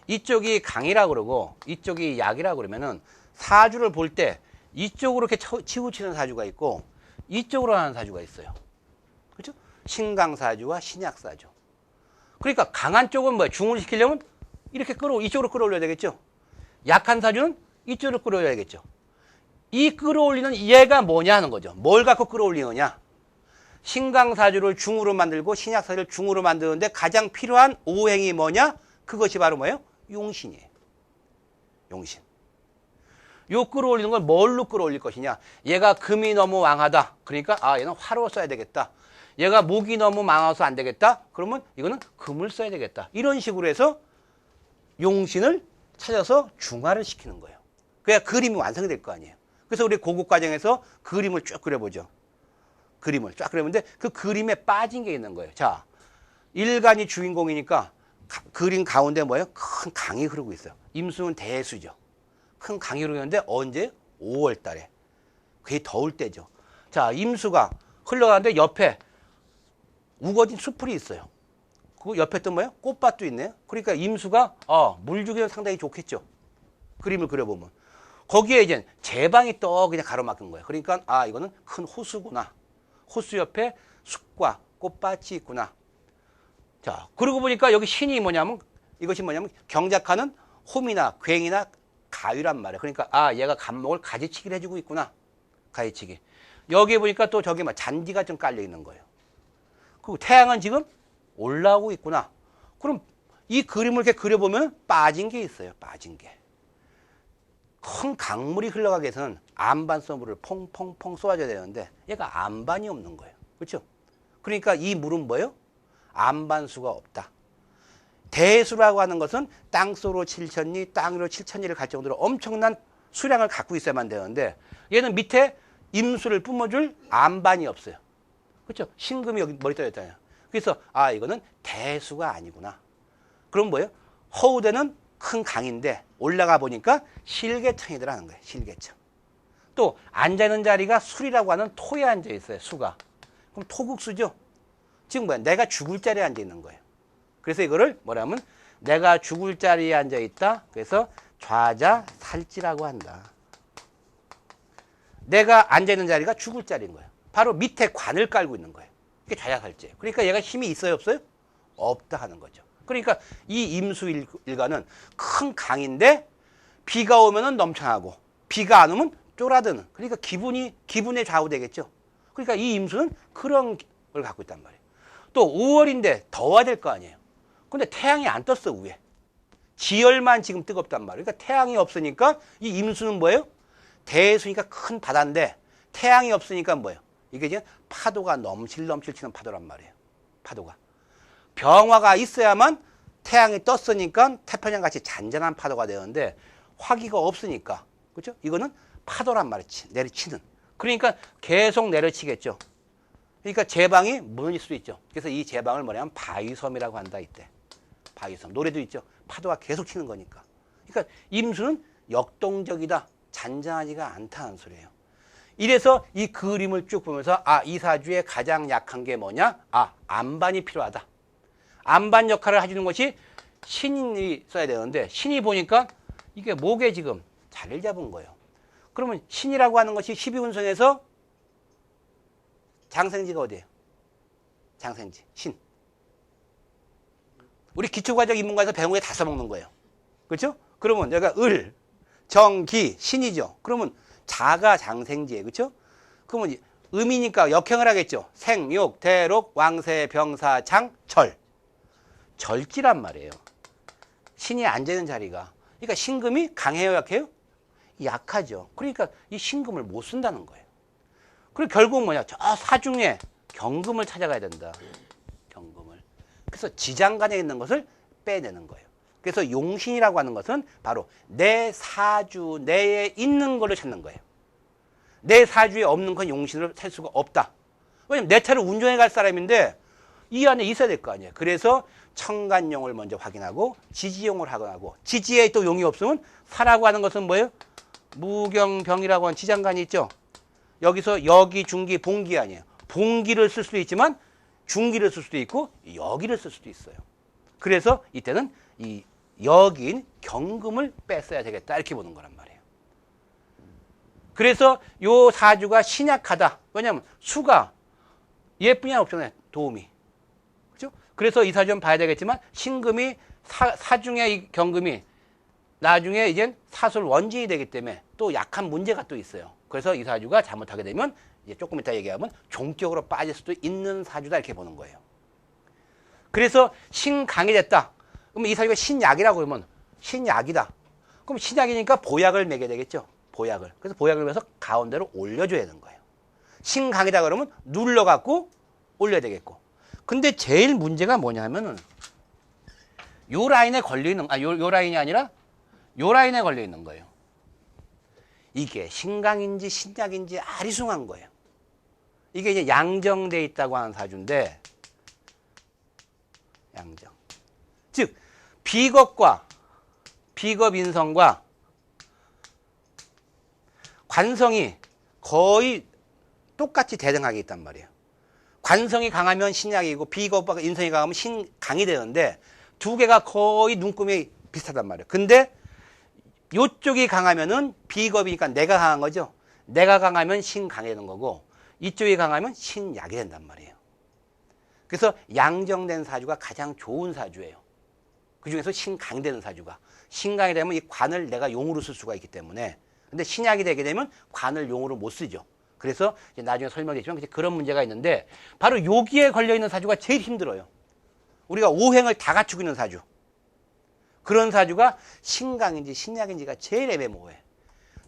이쪽이 강이라고 그러고 이쪽이 약이라고 그러면은 사주를 볼 때 이쪽으로 이렇게 치우치는 사주가 있고 이쪽으로 하는 사주가 있어요. 그렇죠? 신강사주와 신약사주. 그러니까 강한 쪽은 뭐야? 중을 시키려면 이렇게 이쪽으로 끌어올려야 되겠죠? 약한 사주는 이쪽으로 끌어올려야겠죠? 이 끌어올리는 얘가 뭐냐 하는 거죠. 뭘 갖고 끌어올리느냐? 신강사주를 중으로 만들고 신약사주를 중으로 만드는데 가장 필요한 오행이 뭐냐? 그것이 바로 뭐예요? 용신이에요. 용신. 요 끌어올리는 걸 뭘로 끌어올릴 것이냐? 얘가 금이 너무 왕하다. 그러니까 얘는 화로 써야 되겠다. 얘가 목이 너무 망해서 안 되겠다. 그러면 이거는 금을 써야 되겠다. 이런 식으로 해서 용신을 찾아서 중화를 시키는 거예요. 그래야 그림이 완성이 될 거 아니에요. 그래서 우리 고급 과정에서 그림을 쭉 그려보죠. 그림을 쫙 그려보는데 그 그림에 빠진 게 있는 거예요. 자, 일간이 주인공이니까 그림 가운데 뭐예요? 큰 강이 흐르고 있어요. 임수는 대수죠. 큰 강이 흐르는데 언제? 5월 달에. 그게 더울 때죠. 자, 임수가 흘러가는데 옆에 우거진 수풀이 있어요. 그 옆에 또 뭐예요? 꽃밭도 있네요. 그러니까 임수가 물 주기는 상당히 좋겠죠. 그림을 그려보면. 거기에 이제 제방이 또 그냥 가로막힌 거예요. 그러니까 이거는 큰 호수구나. 호수 옆에 숲과 꽃밭이 있구나. 자, 그러고 보니까 여기 신이 뭐냐면 이것이 뭐냐면 경작하는 홈이나 괭이나 가위란 말이에요. 그러니까 얘가 감목을 가지치기를 해주고 있구나. 가지치기. 여기에 보니까 또 저기 잔디가 좀 깔려 있는 거예요. 그리고 태양은 지금 올라오고 있구나. 그럼 이 그림을 이렇게 그려보면 빠진 게 있어요. 빠진 게. 큰 강물이 흘러가기 위해서는 안반서물을 퐁퐁퐁 쏘아줘야 되는데 얘가 안반이 없는 거예요. 그렇죠? 그러니까 이 물은 뭐예요? 안반수가 없다. 대수라고 하는 것은 땅속으로 7,000리, 땅으로 7,000리를 갈 정도로 엄청난 수량을 갖고 있어야만 되는데 얘는 밑에 임수를 뿜어줄 안반이 없어요. 그렇죠? 신금이 여기 머리 떠있잖아요. 그래서 이거는 대수가 아니구나. 그럼 뭐예요? 허우대는 큰 강인데 올라가 보니까 실개청이더라는 거예요. 실개청. 또 앉아있는 자리가 술이라고 하는 토에 앉아 있어요. 수가. 그럼 토국수죠. 지금 뭐야? 내가 죽을 자리에 앉아 있는 거예요. 그래서 이거를 뭐라면 내가 죽을 자리에 앉아 있다. 그래서 좌자살지라고 한다. 내가 앉아 있는 자리가 죽을 자리인 거예요. 바로 밑에 관을 깔고 있는 거예요. 그게 좌자살지예요. 그러니까 얘가 힘이 있어요, 없어요? 없다 하는 거죠. 그러니까 이 임수일가는 큰 강인데 비가 오면은 넘쳐나고 비가 안 오면 쫄아드는. 그러니까 기분에 좌우되겠죠. 그러니까 이 임수는 그런 걸 갖고 있단 말이에요. 또 5월인데 더워야 될 거 아니에요. 근데 태양이 안 떴어, 위에. 지열만 지금 뜨겁단 말이에요. 그러니까 태양이 없으니까 이 임수는 뭐예요? 대수니까 큰 바다인데 태양이 없으니까 뭐예요? 이게 지금 파도가 넘칠 치는 파도란 말이에요. 파도가. 병화가 있어야만 태양이 떴으니까 태평양 같이 잔잔한 파도가 되는데 화기가 없으니까. 그렇죠? 이거는 파도란 말이에요. 내리치는. 그러니까 계속 내려치겠죠. 그러니까 제방이 무너질 수도 있죠. 그래서 이 제방을 뭐냐면 바위섬이라고 한다 이때. 바위섬. 노래도 있죠. 파도가 계속 치는 거니까. 그러니까 임수는 역동적이다. 잔잔하지가 않다는 소리예요. 이래서 이 그림을 쭉 보면서 이 사주에 가장 약한 게 뭐냐? 안반이 필요하다. 안반 역할을 해주는 것이 신이 써야 되는데 신이 보니까 이게 목에 지금 자리를 잡은 거예요. 그러면 신이라고 하는 것이 12운성에서 장생지가 어디예요? 장생지, 신. 우리 기초과정 인문과에서 배운 게 다 써먹는 거예요. 그렇죠? 그러면 여기가 을, 정, 기, 신이죠. 그러면 자가 장생지예요. 그렇죠? 그러면 음이니까 역행을 하겠죠. 생, 욕, 대록, 왕세, 병사, 장, 절. 절지란 말이에요. 신이 앉아있는 자리가. 그러니까 신금이 강해요, 약해요? 약하죠. 그러니까 이 신금을 못 쓴다는 거예요. 그리고 결국 뭐냐? 저 사중에 경금을 찾아가야 된다. 경금을. 그래서 지장간에 있는 것을 빼내는 거예요. 그래서 용신이라고 하는 것은 바로 내 사주 내에 있는 걸로 찾는 거예요. 내 사주에 없는 건 용신으로 살 수가 없다. 왜냐면 내 차를 운전해 갈 사람인데 이 안에 있어야 될 거 아니에요. 그래서 천간용을 먼저 확인하고 지지용을 확인하고, 지지에 또 용이 없으면 사라고 하는 것은 뭐예요? 무경병이라고 하는 지장간이 있죠. 여기서 여기, 중기, 봉기 아니에요. 봉기를 쓸 수도 있지만 중기를 쓸 수도 있고 여기를 쓸 수도 있어요. 그래서 이때는 이 여기인 경금을 뺐어야 되겠다 이렇게 보는 거란 말이에요. 그래서 요 사주가 신약하다. 왜냐하면 수가 얘뿐이 없잖아요. 도움이. 그렇죠? 그래서 이 사주 좀 봐야 되겠지만 신금이 사중의 이 경금이 나중에 이제 사술 원진이 되기 때문에 또 약한 문제가 또 있어요. 그래서 이 사주가 잘못하게 되면 이제 조금 이따 얘기하면 종격으로 빠질 수도 있는 사주다 이렇게 보는 거예요. 그래서 신강이 됐다. 그럼 이 사주가 신약이라고 그러면 신약이다. 그럼 신약이니까 보약을 매게 되겠죠. 보약을. 그래서 보약을 매서 가운데로 올려줘야 되는 거예요. 신강이다 그러면 눌러갖고 올려야 되겠고. 근데 제일 문제가 뭐냐면은 요 라인에 걸려있는, 요 라인이 아니라 요 라인에 걸려있는 거예요. 이게 신강인지 신약인지 아리숭한 거예요. 이게 이제 양정돼 있다고 하는 사주인데, 양정. 즉, 비겁과 비겁인성과 관성이 거의 똑같이 대등하게 있단 말이에요. 관성이 강하면 신약이고 비겁과 인성이 강하면 신강이 되는데 두 개가 거의 눈금이 비슷하단 말이에요. 근데 이쪽이 강하면은 비겁이니까 내가 강한 거죠. 내가 강하면 신강이 되는 거고 이쪽이 강하면 신약이 된단 말이에요. 그래서 양정된 사주가 가장 좋은 사주예요. 그중에서 신강이 되는 사주가. 신강이 되면 이 관을 내가 용으로 쓸 수가 있기 때문에. 근데 신약이 되게 되면 관을 용으로 못 쓰죠. 그래서 이제 나중에 설명드리지만 그런 문제가 있는데 바로 여기에 걸려있는 사주가 제일 힘들어요. 우리가 오행을 다 갖추고 있는 사주. 그런 사주가 신강인지 신약인지가 제일 애매모호해.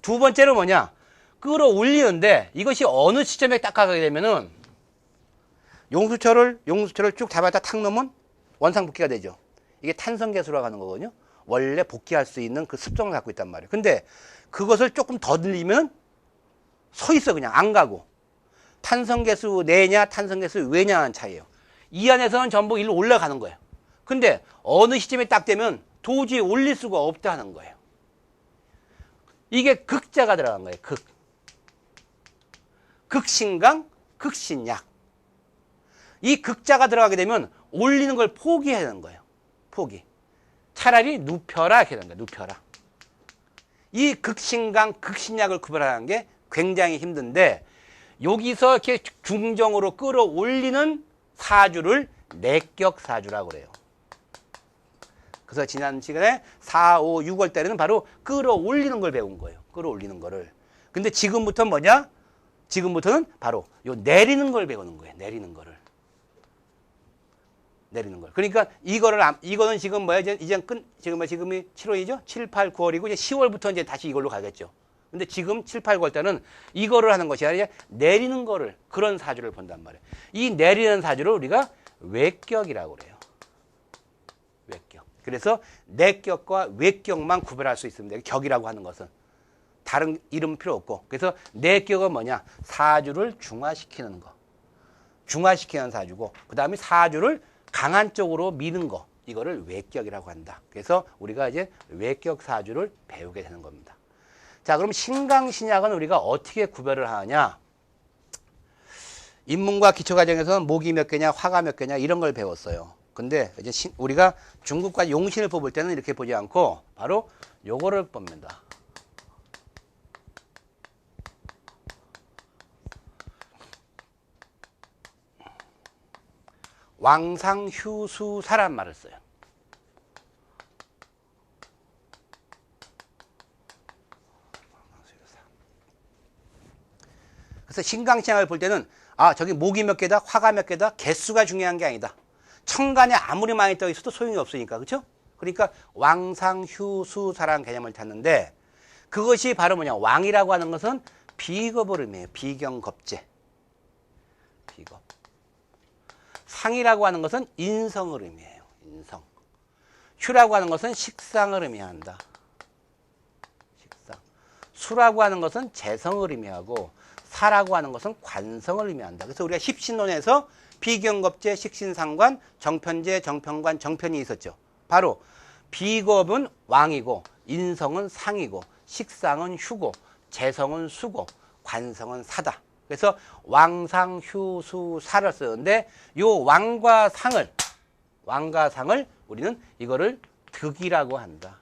두 번째로 뭐냐? 끌어올리는데 이것이 어느 시점에 딱 가게 되면은 용수철을 쭉 잡아다 탁 놓으면 원상복귀가 되죠. 이게 탄성계수라고 하는 거거든요. 원래 복귀할 수 있는 그 습성을 갖고 있단 말이에요. 근데 그것을 조금 더 늘리면 서 있어 그냥 안 가고. 탄성계수 내냐 탄성계수 외냐 하는 차이예요. 이 안에서는 전부 일로 올라가는 거예요. 근데 어느 시점에 딱 되면 도저히 올릴 수가 없다 하는 거예요. 이게 극자가 들어간 거예요. 극신강, 극신약. 이 극자가 들어가게 되면 올리는 걸 포기해야 되는 거예요. 포기. 차라리 눕혀라 이렇게 되는 거예요. 눕혀라. 이 극신강, 극신약을 구별하는 게 굉장히 힘든데 여기서 이렇게 중정으로 끌어올리는 사주를 내격사주라고 그래요. 그래서 지난 시간에 4, 5, 6월 때는 바로 끌어올리는 걸 배운 거예요. 끌어올리는 거를. 근데 지금부터는 뭐냐? 지금부터는 바로 요 내리는 걸 배우는 거예요. 내리는 거를. 내리는 걸. 그러니까 이거는 지금 뭐야? 지금이 7월이죠? 7, 8, 9월이고 이제 10월부터 이제 다시 이걸로 가겠죠. 근데 지금 7, 8, 9월 때는 이거를 하는 것이 아니라 내리는 거를, 그런 사주를 본단 말이에요. 이 내리는 사주를 우리가 외격이라고 그래요. 외격. 그래서 내격과 외격만 구별할 수 있습니다. 격이라고 하는 것은. 다른 이름 필요 없고. 그래서 내격은 뭐냐? 사주를 중화시키는 거. 중화시키는 사주고, 그 다음에 사주를 강한 쪽으로 미는 거. 이거를 외격이라고 한다. 그래서 우리가 이제 외격 사주를 배우게 되는 겁니다. 자, 그럼 신강신약은 우리가 어떻게 구별을 하느냐? 인문과 기초과정에서는 목이 몇 개냐, 화가 몇 개냐 이런 걸 배웠어요. 근데 이제 우리가 중국과 용신을 뽑을 때는 이렇게 보지 않고 바로 요거를 뽑는다. 왕상휴수사란 말을 써요. 그래서 신강신약을 볼 때는 저기 목이 몇 개다, 화가 몇 개다, 개수가 중요한 게 아니다. 천간에 아무리 많이 떠 있어도 소용이 없으니까, 그렇죠? 그러니까 왕상휴수사라는 개념을 찾는데 그것이 바로 뭐냐? 왕이라고 하는 것은 비겁을 의미해요. 비경겁제. 비겁. 상이라고 하는 것은 인성을 의미해요. 인성. 휴라고 하는 것은 식상을 의미한다. 식상. 수라고 하는 것은 재성을 의미하고 사라고 하는 것은 관성을 의미한다. 그래서 우리가 십신론에서 비경겁제, 식신상관, 정편제, 정편관, 정편이 있었죠. 바로 비겁은 왕이고 인성은 상이고 식상은 휴고 재성은 수고 관성은 사다. 그래서 왕상, 휴, 수, 사를 쓰는데 요 왕과 상을 우리는 이거를 득이라고 한다.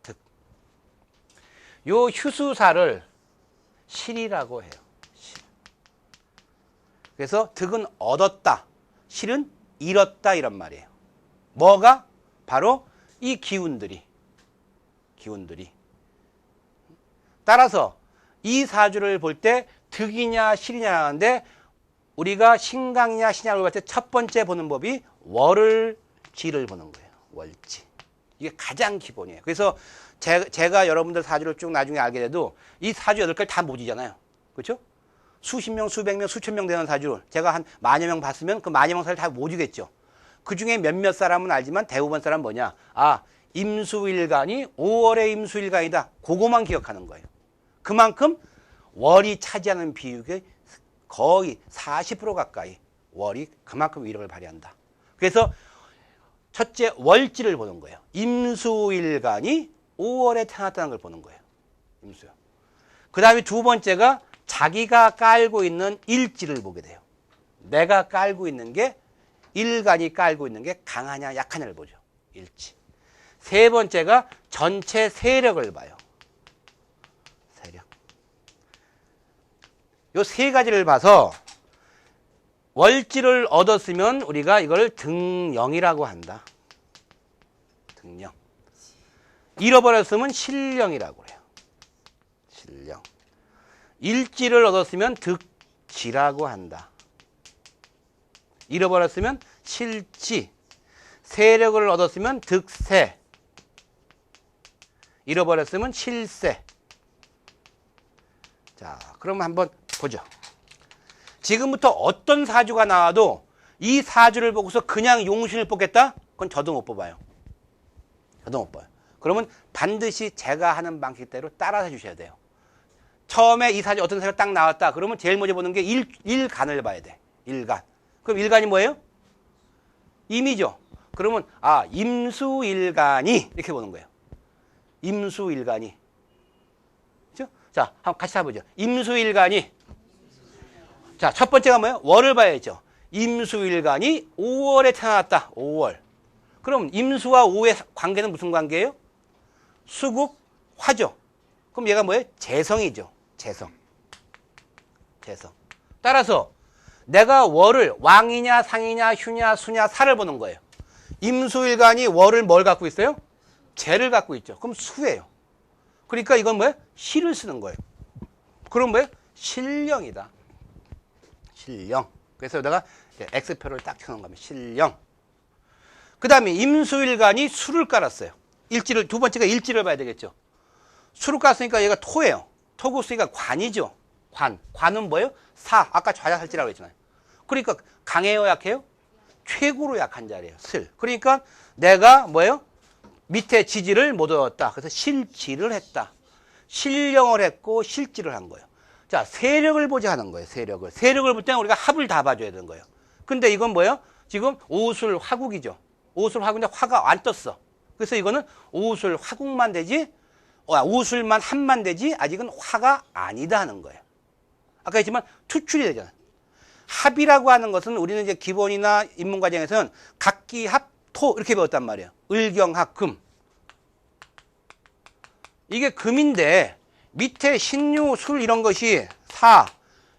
득. 요 휴수사를 실이라고 해요. 실. 그래서 득은 얻었다. 실은 잃었다 이런 말이에요. 뭐가? 바로 이 기운들이. 따라서 이 사주를 볼 때 득이냐 실이냐 하는데 우리가 신강이냐 신약을 볼 때 첫 번째 보는 법이 월을지를 보는 거예요. 월지. 이게 가장 기본이에요. 그래서 제가 여러분들 사주를 쭉 나중에 알게 돼도 이 사주 8개를 다 모지잖아요. 그렇죠? 수십 명, 수백 명, 수천 명 되는 사주를 제가 한 만여 명 봤으면 그 만여 명 사주를 다 모지겠죠. 그 중에 몇몇 사람은 알지만 대부분 사람은 뭐냐? 아, 임수일간이 5월의 임수일간이다. 그거만 기억하는 거예요. 그만큼 월이 차지하는 비율이 거의 40% 가까이 월이 그만큼 위력을 발휘한다. 그래서 첫째 월지를 보는 거예요. 임수일간이 5월에 태어났다는 걸 보는 거예요. 임수요. 그 다음에 두 번째가 자기가 깔고 있는 일지를 보게 돼요. 내가 깔고 있는 게 일간이 깔고 있는 게 강하냐 약하냐를 보죠. 일지. 세 번째가 전체 세력을 봐요. 세력. 요 세 가지를 봐서 월지를 얻었으면 우리가 이걸 등령이라고 한다. 등령. 잃어버렸으면 실령이라고 그래요. 실령. 일지를 얻었으면 득지라고 한다. 잃어버렸으면 실지. 세력을 얻었으면 득세. 잃어버렸으면 실세. 자, 그럼 한번 보죠. 지금부터 어떤 사주가 나와도 이 사주를 보고서 그냥 용신을 뽑겠다? 그건 저도 못 뽑아요. 저도 못 봐요. 그러면 반드시 제가 하는 방식대로 따라서 해주셔야 돼요. 처음에 이 사주 어떤 사주가 딱 나왔다. 그러면 제일 먼저 보는 게 일간을 봐야 돼. 일간. 그럼 일간이 뭐예요? 임이죠. 그러면 아, 임수일간이 이렇게 보는 거예요. 임수일간이. 그렇죠? 자, 한번 같이 해보죠. 임수일간이. 자, 첫 번째가 뭐예요? 월을 봐야죠. 임수일간이 5월에 태어났다. 5월. 그럼 임수와 오의 관계는 무슨 관계예요? 수국, 화죠. 그럼 얘가 뭐예요? 재성이죠. 재성. 재성. 따라서 내가 월을 왕이냐 상이냐 휴냐 수냐 사를 보는 거예요. 임수일간이 월을 뭘 갖고 있어요? 재를 갖고 있죠. 그럼 수예요. 그러니까 이건 뭐예요? 실을 쓰는 거예요. 그럼 뭐예요? 실령이다. 실령. 그래서 내가 X표를 딱 켜놓은 겁니다. 실령. 그 다음에 임수일간이 수를 깔았어요. 일지를, 두 번째가 일지를 봐야 되겠죠. 수를 깔았으니까 얘가 토예요. 토고 쓰니까 관이죠. 관. 관은 뭐예요? 사. 아까 좌자살지라고 했잖아요. 그러니까 강해요, 약해요? 최고로 약한 자리예요. 슬. 그러니까 내가 뭐예요? 밑에 지지를 못 얻었다. 그래서 실지를 했다. 실령을 했고 실지를 한 거예요. 자, 세력을 보자 하는 거예요. 세력을. 세력을 볼 때는 우리가 합을 다 봐줘야 되는 거예요. 근데 이건 뭐예요? 지금 오술 화국이죠. 오술 화국인데 화가 안 떴어. 그래서 이거는 오술 화국만 되지, 오술만 합만 되지, 아직은 화가 아니다 하는 거예요. 아까 했지만 투출이 되잖아요. 합이라고 하는 것은 우리는 이제 기본이나 입문과정에서는 각기합, 토 이렇게 배웠단 말이에요. 을경합, 금. 이게 금인데 밑에 신유, 술 이런 것이 사,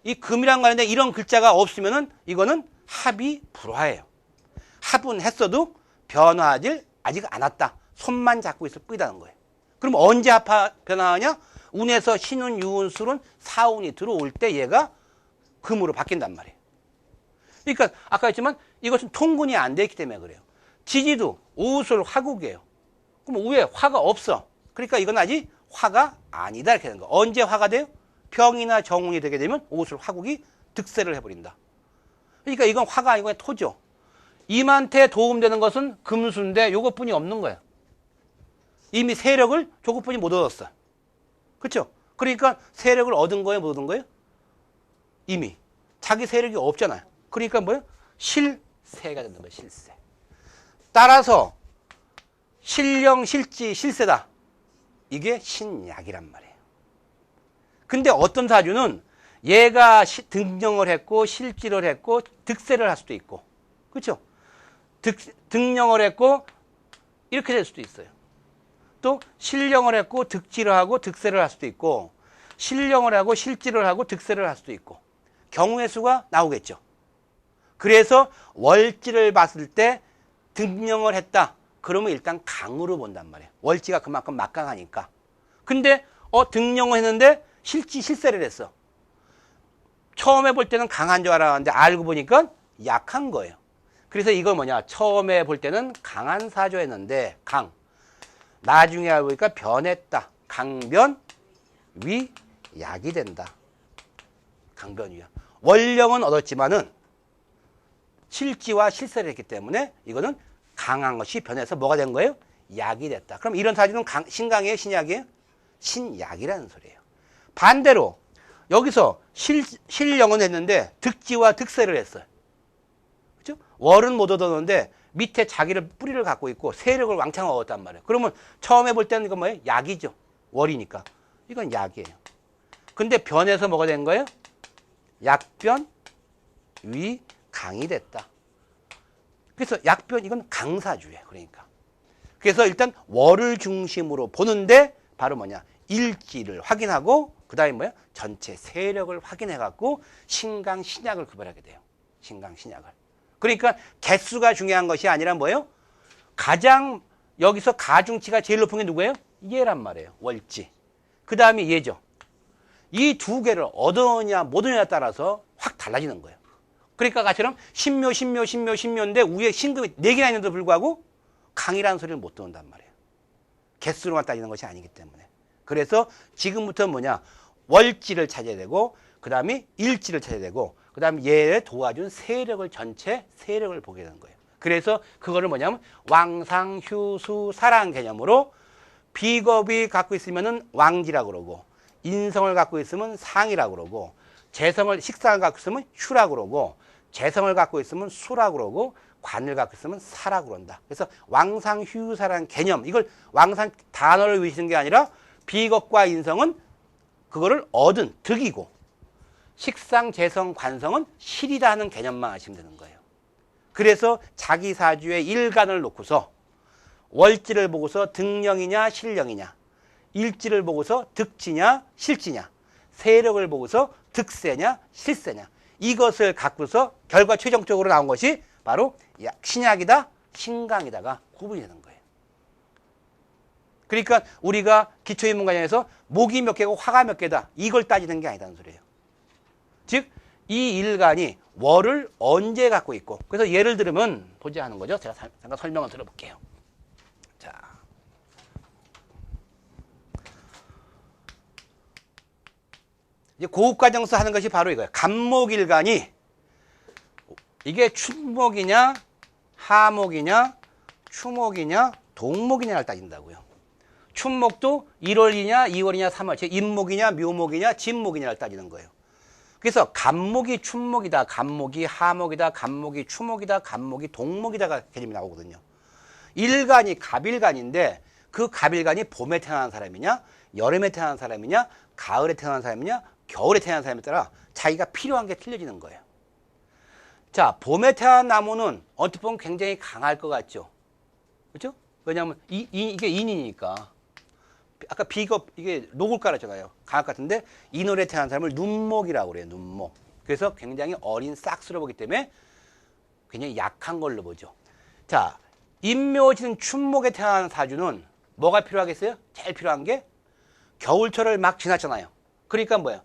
이 금이란 말인데 이런 글자가 없으면은 이거는 합이 불화해요. 합은 했어도 변화하질 아직 않았다. 손만 잡고 있을 뿐이라는 거예요. 그럼 언제 변화하냐? 운에서 신운, 유운, 술은 사운이 들어올 때 얘가 금으로 바뀐단 말이에요. 그러니까 아까 했지만 이것은 통분이 안 돼 있기 때문에 그래요. 지지도 오술 화국이에요. 그럼 왜 화가 없어? 그러니까 이건 아직 화가 아니다 이렇게 되는 거예요. 언제 화가 돼요? 병이나 정운이 되게 되면 오술 화국이 득세를 해버린다. 그러니까 이건 화가 아니고 토죠. 임한테 도움되는 것은 금수인데 요것뿐이 없는 거야. 이미 세력을 저것뿐이 못 얻었어. 그렇죠? 그러니까 세력을 얻은 거예요, 못 얻은 거예요? 이미 자기 세력이 없잖아요. 그러니까 뭐예요? 실세가 된다는 거예요. 실세. 따라서 신령, 실지, 실세다. 이게 신약이란 말이에요. 근데 어떤 사주는 얘가 등령을 했고 실지를 했고 득세를 할 수도 있고, 그렇죠? 등령을 했고 이렇게 될 수도 있어요. 또 신령을 했고 득지를 하고 득세를 할 수도 있고, 신령을 하고 실지를 하고 득세를 할 수도 있고, 경우의 수가 나오겠죠. 그래서 월지를 봤을 때 등령을 했다. 그러면 일단 강으로 본단 말이에요. 월지가 그만큼 막강하니까. 근데 등령을 했는데 실지 실세를 했어. 처음에 볼 때는 강한 줄 알았는데 알고 보니까 약한 거예요. 그래서 이걸 뭐냐, 처음에 볼 때는 강한 사주였는데 강, 나중에 알고 보니까 변했다. 강변 위약이 된다. 강변 위약. 원령은 얻었지만은 실지와 실세를 했기 때문에 이거는 강한 것이 변해서 뭐가 된 거예요? 약이 됐다. 그럼 이런 사주는 신강이에요, 신약이에요? 신약이라는 소리예요. 반대로 여기서 실령은 했는데 득지와 득세를 했어요. 그렇죠? 월은 못 얻었는데 밑에 자기를 뿌리를 갖고 있고 세력을 왕창 얻었단 말이에요. 그러면 처음에 볼 때는 이건 뭐예요? 약이죠. 월이니까. 이건 약이에요. 근데 변해서 뭐가 된 거예요? 약변 위 강이 됐다. 그래서 약변, 이건 강사주예요. 그러니까. 그래서 일단 월을 중심으로 보는데 바로 뭐냐, 일지를 확인하고 그 다음에 뭐야, 전체 세력을 확인해 갖고 신강 신약을 구별하게 돼요. 신강 신약을. 그러니까 개수가 중요한 것이 아니라 뭐예요? 가장 여기서 가중치가 제일 높은 게 누구예요? 얘란 말이에요. 월지. 그 다음에 얘죠. 이 두 개를 얻으냐 못 얻느냐에 따라서 확 달라지는 거예요. 그러니까 아까처럼 신묘, 신묘, 신묘, 신묘인데 위에 신금이 4개나 있는데도 불구하고 강이라는 소리를 못 듣는단 말이에요. 개수로만 따지는 것이 아니기 때문에. 그래서 지금부터 뭐냐, 월지를 찾아야 되고 그 다음에 일지를 찾아야 되고 그 다음에 얘를 도와준 세력을, 전체 세력을 보게 되는 거예요. 그래서 그거를 뭐냐면 왕상, 휴수, 사랑 개념으로 비겁이 갖고 있으면은 왕지라고 그러고, 인성을 갖고 있으면 상이라고 그러고, 재성을, 식상을 갖고 있으면 휴라고 그러고, 재성을 갖고 있으면 수라고 그러고, 관을 갖고 있으면 사라고 그런다. 그래서 왕상, 휴사라는 개념, 이걸 왕상 단어를 의시는 게 아니라 비겁과 인성은 그거를 얻은 득이고, 식상, 재성, 관성은 실이라는 개념만 아시면 되는 거예요. 그래서 자기 사주의 일간을 놓고서 월지를 보고서 등령이냐 실령이냐, 일지를 보고서 득지냐 실지냐, 세력을 보고서 득세냐 실세냐, 이것을 갖고서 결과 최종적으로 나온 것이 바로 신약이다, 신강이다가 구분이 되는 거예요. 그러니까 우리가 기초인문과정에서 목이 몇 개고 화가 몇 개다, 이걸 따지는 게 아니다는 소리예요. 즉, 이 일간이 월을 언제 갖고 있고, 그래서 예를 들으면 보자 하는 거죠. 제가 잠깐 설명을 들어볼게요. 자, 이제 고급과정에서 하는 것이 바로 이거예요. 간목일간이 이게 춘목이냐 하목이냐 추목이냐 동목이냐를 따진다고요. 춘목도 1월이냐 2월이냐 3월, 즉 임목이냐 묘목이냐 진목이냐를 따지는 거예요. 그래서 간목이 춘목이다, 간목이 하목이다, 간목이 추목이다, 간목이 동목이다가 개념이 나오거든요. 일간이 갑일간인데 그 갑일간이 봄에 태어난 사람이냐, 여름에 태어난 사람이냐, 가을에 태어난 사람이냐, 겨울에 태어난 사람에 따라 자기가 필요한 게 틀려지는 거예요. 자, 봄에 태어난 나무는 언뜻 보면 굉장히 강할 것 같죠. 그렇죠? 왜냐하면 이게 인이니까. 아까 비겁, 이게 노골가라잖아요. 강할 것 같은데 인월에 태어난 사람을 눈목이라고 그래요. 눈목. 그래서 굉장히 어린 싹스로 보기 때문에 굉장히 약한 걸로 보죠. 자, 인묘지는 춘목에 태어난 사주는 뭐가 필요하겠어요? 제일 필요한 게 겨울철을 막 지났잖아요. 그러니까 뭐예요?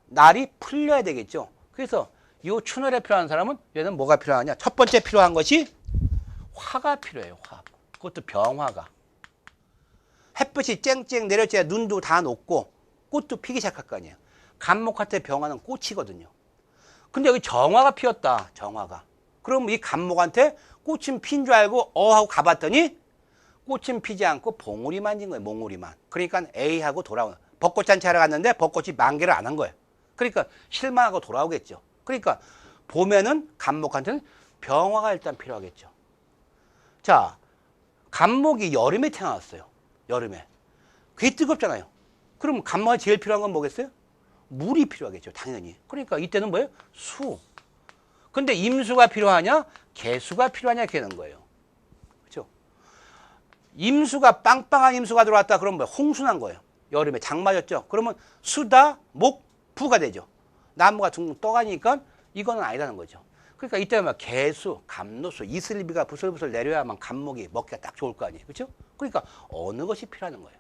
날이 풀려야 되겠죠. 그래서 이 춘월에 필요한 사람은 얘는 뭐가 필요하냐? 첫 번째 필요한 것이 화가 필요해요. 화. 그것도 병화가. 햇볕이 쨍쨍 내렸지 눈도 다 녹고 꽃도 피기 시작할 거 아니에요. 간목한테 병화는 꽃이거든요. 근데 여기 정화가 피었다. 정화가. 그럼 이 간목한테 꽃은 핀 줄 알고 하고 가봤더니 꽃은 피지 않고 봉우리 만진 거예요. 몽우리만. 그러니까 A하고 돌아오는. 벚꽃 잔치하러 갔는데 벚꽃이 만개를 안 한 거예요. 그러니까 실망하고 돌아오겠죠. 그러니까 봄에는 간목한테는 병화가 일단 필요하겠죠. 자, 간목이 여름에 태어났어요. 여름에. 그게 뜨겁잖아요. 그럼 간목이 제일 필요한 건 뭐겠어요? 물이 필요하겠죠. 당연히. 그러니까 이때는 뭐예요? 수. 근데 임수가 필요하냐? 개수가 필요하냐? 걔는 거예요. 그렇죠? 임수가 빵빵한 임수가 들어왔다. 그러면 뭐예요? 홍순한 거예요. 여름에 장 맞았죠. 그러면 수다, 목, 부가 되죠. 나무가 둥둥 떠가니까 이거는 아니라는 거죠. 그러니까 이때 막 개수, 감로수, 이슬비가 부슬부슬 내려야만 간목이 먹기가 딱 좋을 거 아니에요. 그렇죠? 그러니까 어느 것이 필요한 거예요.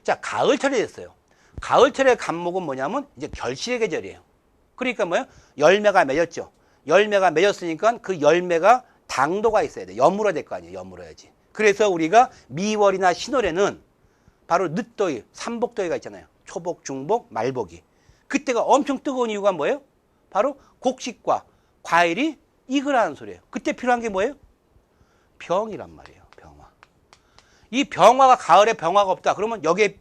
자, 가을철이 됐어요. 가을철의 간목은 뭐냐면 이제 결실의 계절이에요. 그러니까 뭐예요? 열매가 맺었죠. 열매가 맺었으니까 그 열매가 당도가 있어야 돼. 여물어야 될 거 아니에요. 여물어야지. 그래서 우리가 미월이나 신월에는 바로 늦더위, 삼복더위가 있잖아요. 초복, 중복, 말복이. 그때가 엄청 뜨거운 이유가 뭐예요? 바로 곡식과 과일이 익으라는 소리예요. 그때 필요한 게 뭐예요? 병이란 말이에요. 병화. 이 병화가 가을에 병화가 없다. 그러면 여기에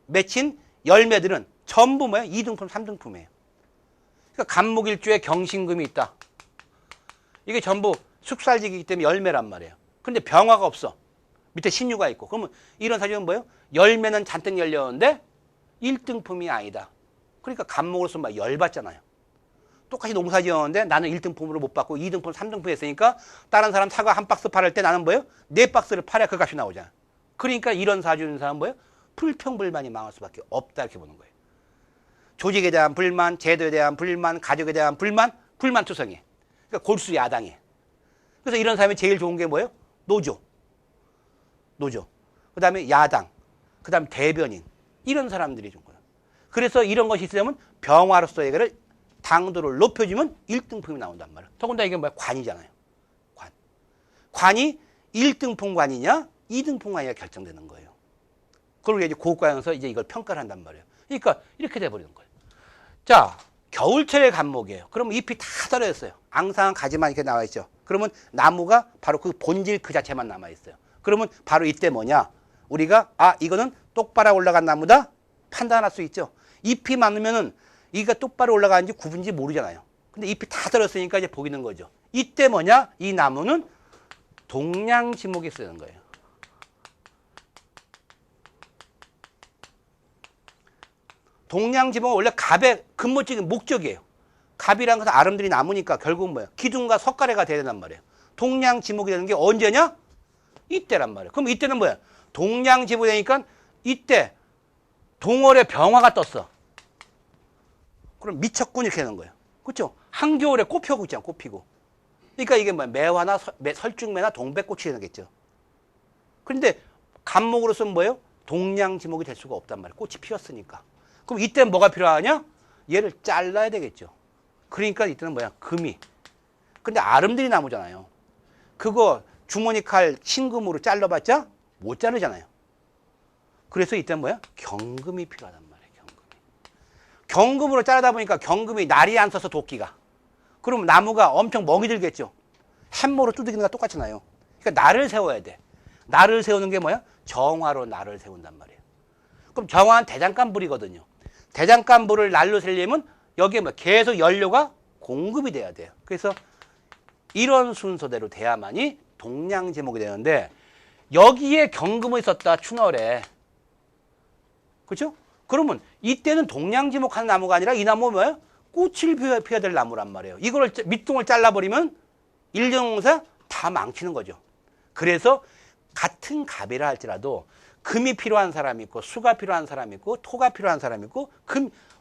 맺힌 열매들은 전부 뭐예요? 2등품, 3등품이에요. 그러니까 간목일주에 경신금이 있다. 이게 전부 숙살지기이기 때문에 열매란 말이에요. 근데 병화가 없어. 밑에 신유가 있고. 그러면 이런 사주는 뭐예요? 열매는 잔뜩 열렸는데 1등품이 아니다. 그러니까 간목으로서 막 열받잖아요. 똑같이 농사 지었는데 나는 1등품으로 못 받고 2등품, 3등품 했으니까 다른 사람 사과 한 박스 팔을 때 나는 뭐예요? 4박스를 팔아야 그 값이 나오잖아. 그러니까 이런 사주는 사람은 뭐예요? 불평불만이 망할 수밖에 없다 이렇게 보는 거예요. 조직에 대한 불만, 제도에 대한 불만, 가족에 대한 불만, 불만투성이. 그러니까 골수 야당이. 그래서 이런 사람이 제일 좋은 게 뭐예요? 노조. 그 다음에 야당. 그 다음에 대변인. 이런 사람들이 좋은 거예요. 그래서 이런 것이 있으려면 병화로서의 당도를 높여주면 1등품이 나온단 말이에요. 더군다나 이게 뭐야? 관이잖아요. 관. 관이 1등품 관이냐, 2등품 관이냐 결정되는 거예요. 그리고 이제 고급관에서 이제 이걸 평가를 한단 말이에요. 그러니까 이렇게 돼버리는 거예요. 자, 겨울철의 간목이에요. 그러면 잎이 다 떨어졌어요. 앙상한 가지만 이렇게 나와 있죠. 그러면 나무가 바로 그 본질 그 자체만 남아 있어요. 그러면 바로 이때 뭐냐? 우리가 이거는 똑바로 올라간 나무다 판단할 수 있죠. 잎이 많으면은 이가 똑바로 올라가는지 굽은지 모르잖아요. 근데 잎이 다 떨어졌으니까 이제 보이는 거죠. 이때 뭐냐? 이 나무는 동량지목이 쓰는 거예요. 동량지목은 원래 갑의 근본적인 목적이에요. 갑이라는 것은 아름드리 나무니까 결국은 뭐예요? 기둥과 석가래가 돼야 된단 말이에요. 동량지목이 되는 게 언제냐? 이때란 말이에요. 그럼 이때는 뭐야? 동량지목이 되니까 이때 동월에 병화가 떴어. 그럼 미쳤군 이렇게 되는 거예요. 그렇죠? 한겨울에 꽃 피우고 있잖아. 꽃 피고. 그러니까 이게 뭐야? 매화나 설중매나 동백꽃이 되겠죠. 그런데 간목으로서는 뭐예요? 동량지목이 될 수가 없단 말이에요. 꽃이 피었으니까. 그럼 이때 뭐가 필요하냐? 얘를 잘라야 되겠죠. 그러니까 이때는 뭐야? 금이. 근데 아름드리 나무잖아요. 그거 주머니 칼 신금으로 잘라봤자 못 자르잖아요. 그래서 이때는 뭐야? 경금이 필요하단 말이에요. 경금으로 자르다 보니까 경금이 날이 안 서서 도끼가. 그럼 나무가 엄청 멍이 들겠죠. 햄모로 두들기는 거랑 똑같잖아요. 그러니까 날을 세워야 돼. 날을 세우는 게 뭐야? 정화로 날을 세운단 말이에요. 그럼 정화는 대장간불이거든요. 대장간불을 날로 세려면 여기에 뭐 계속 연료가 공급이 돼야 돼요. 그래서 이런 순서대로 돼야만이 동량제목이 되는데 여기에 경금이 있었다 춘월에. 그렇죠? 그러면 이때는 동량지목하는 나무가 아니라 이 나무 뭐예요? 꽃을 피워야 될 나무란 말이에요. 이거를 밑둥을 잘라버리면 일년농사 다 망치는 거죠. 그래서 같은 갑이라 할지라도 금이 필요한 사람이 있고 수가 필요한 사람이 있고 토가 필요한 사람이 있고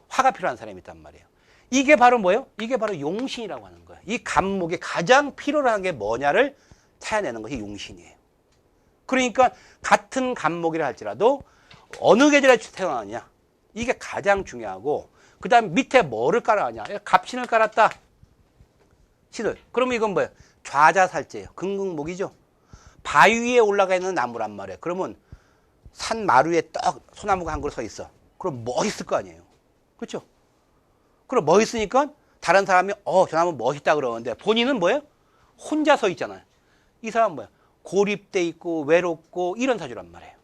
화가 필요한 사람이 있단 말이에요. 이게 바로 뭐예요? 이게 바로 용신이라고 하는 거예요. 이 간목이 가장 필요로 하는 게 뭐냐를 찾아내는 것이 용신이에요. 그러니까 같은 간목이라 할지라도 어느 계절에 태어나느냐 이게 가장 중요하고 그 다음에 밑에 뭐를 깔아하냐. 갑신을 깔았다. 신을. 그러면 이건 뭐예요? 좌자살제예요. 긍긍목이죠. 바위 위에 올라가 있는 나무란 말이에요. 그러면 산 마루에 떡 소나무가 한 그루 서 있어. 그럼 멋있을 거 아니에요. 그렇죠? 그럼 멋있으니까 다른 사람이 저 나무 멋있다 그러는데 본인은 뭐예요? 혼자 서 있잖아요. 이 사람은 뭐야? 고립돼 있고 외롭고 이런 사주란 말이에요.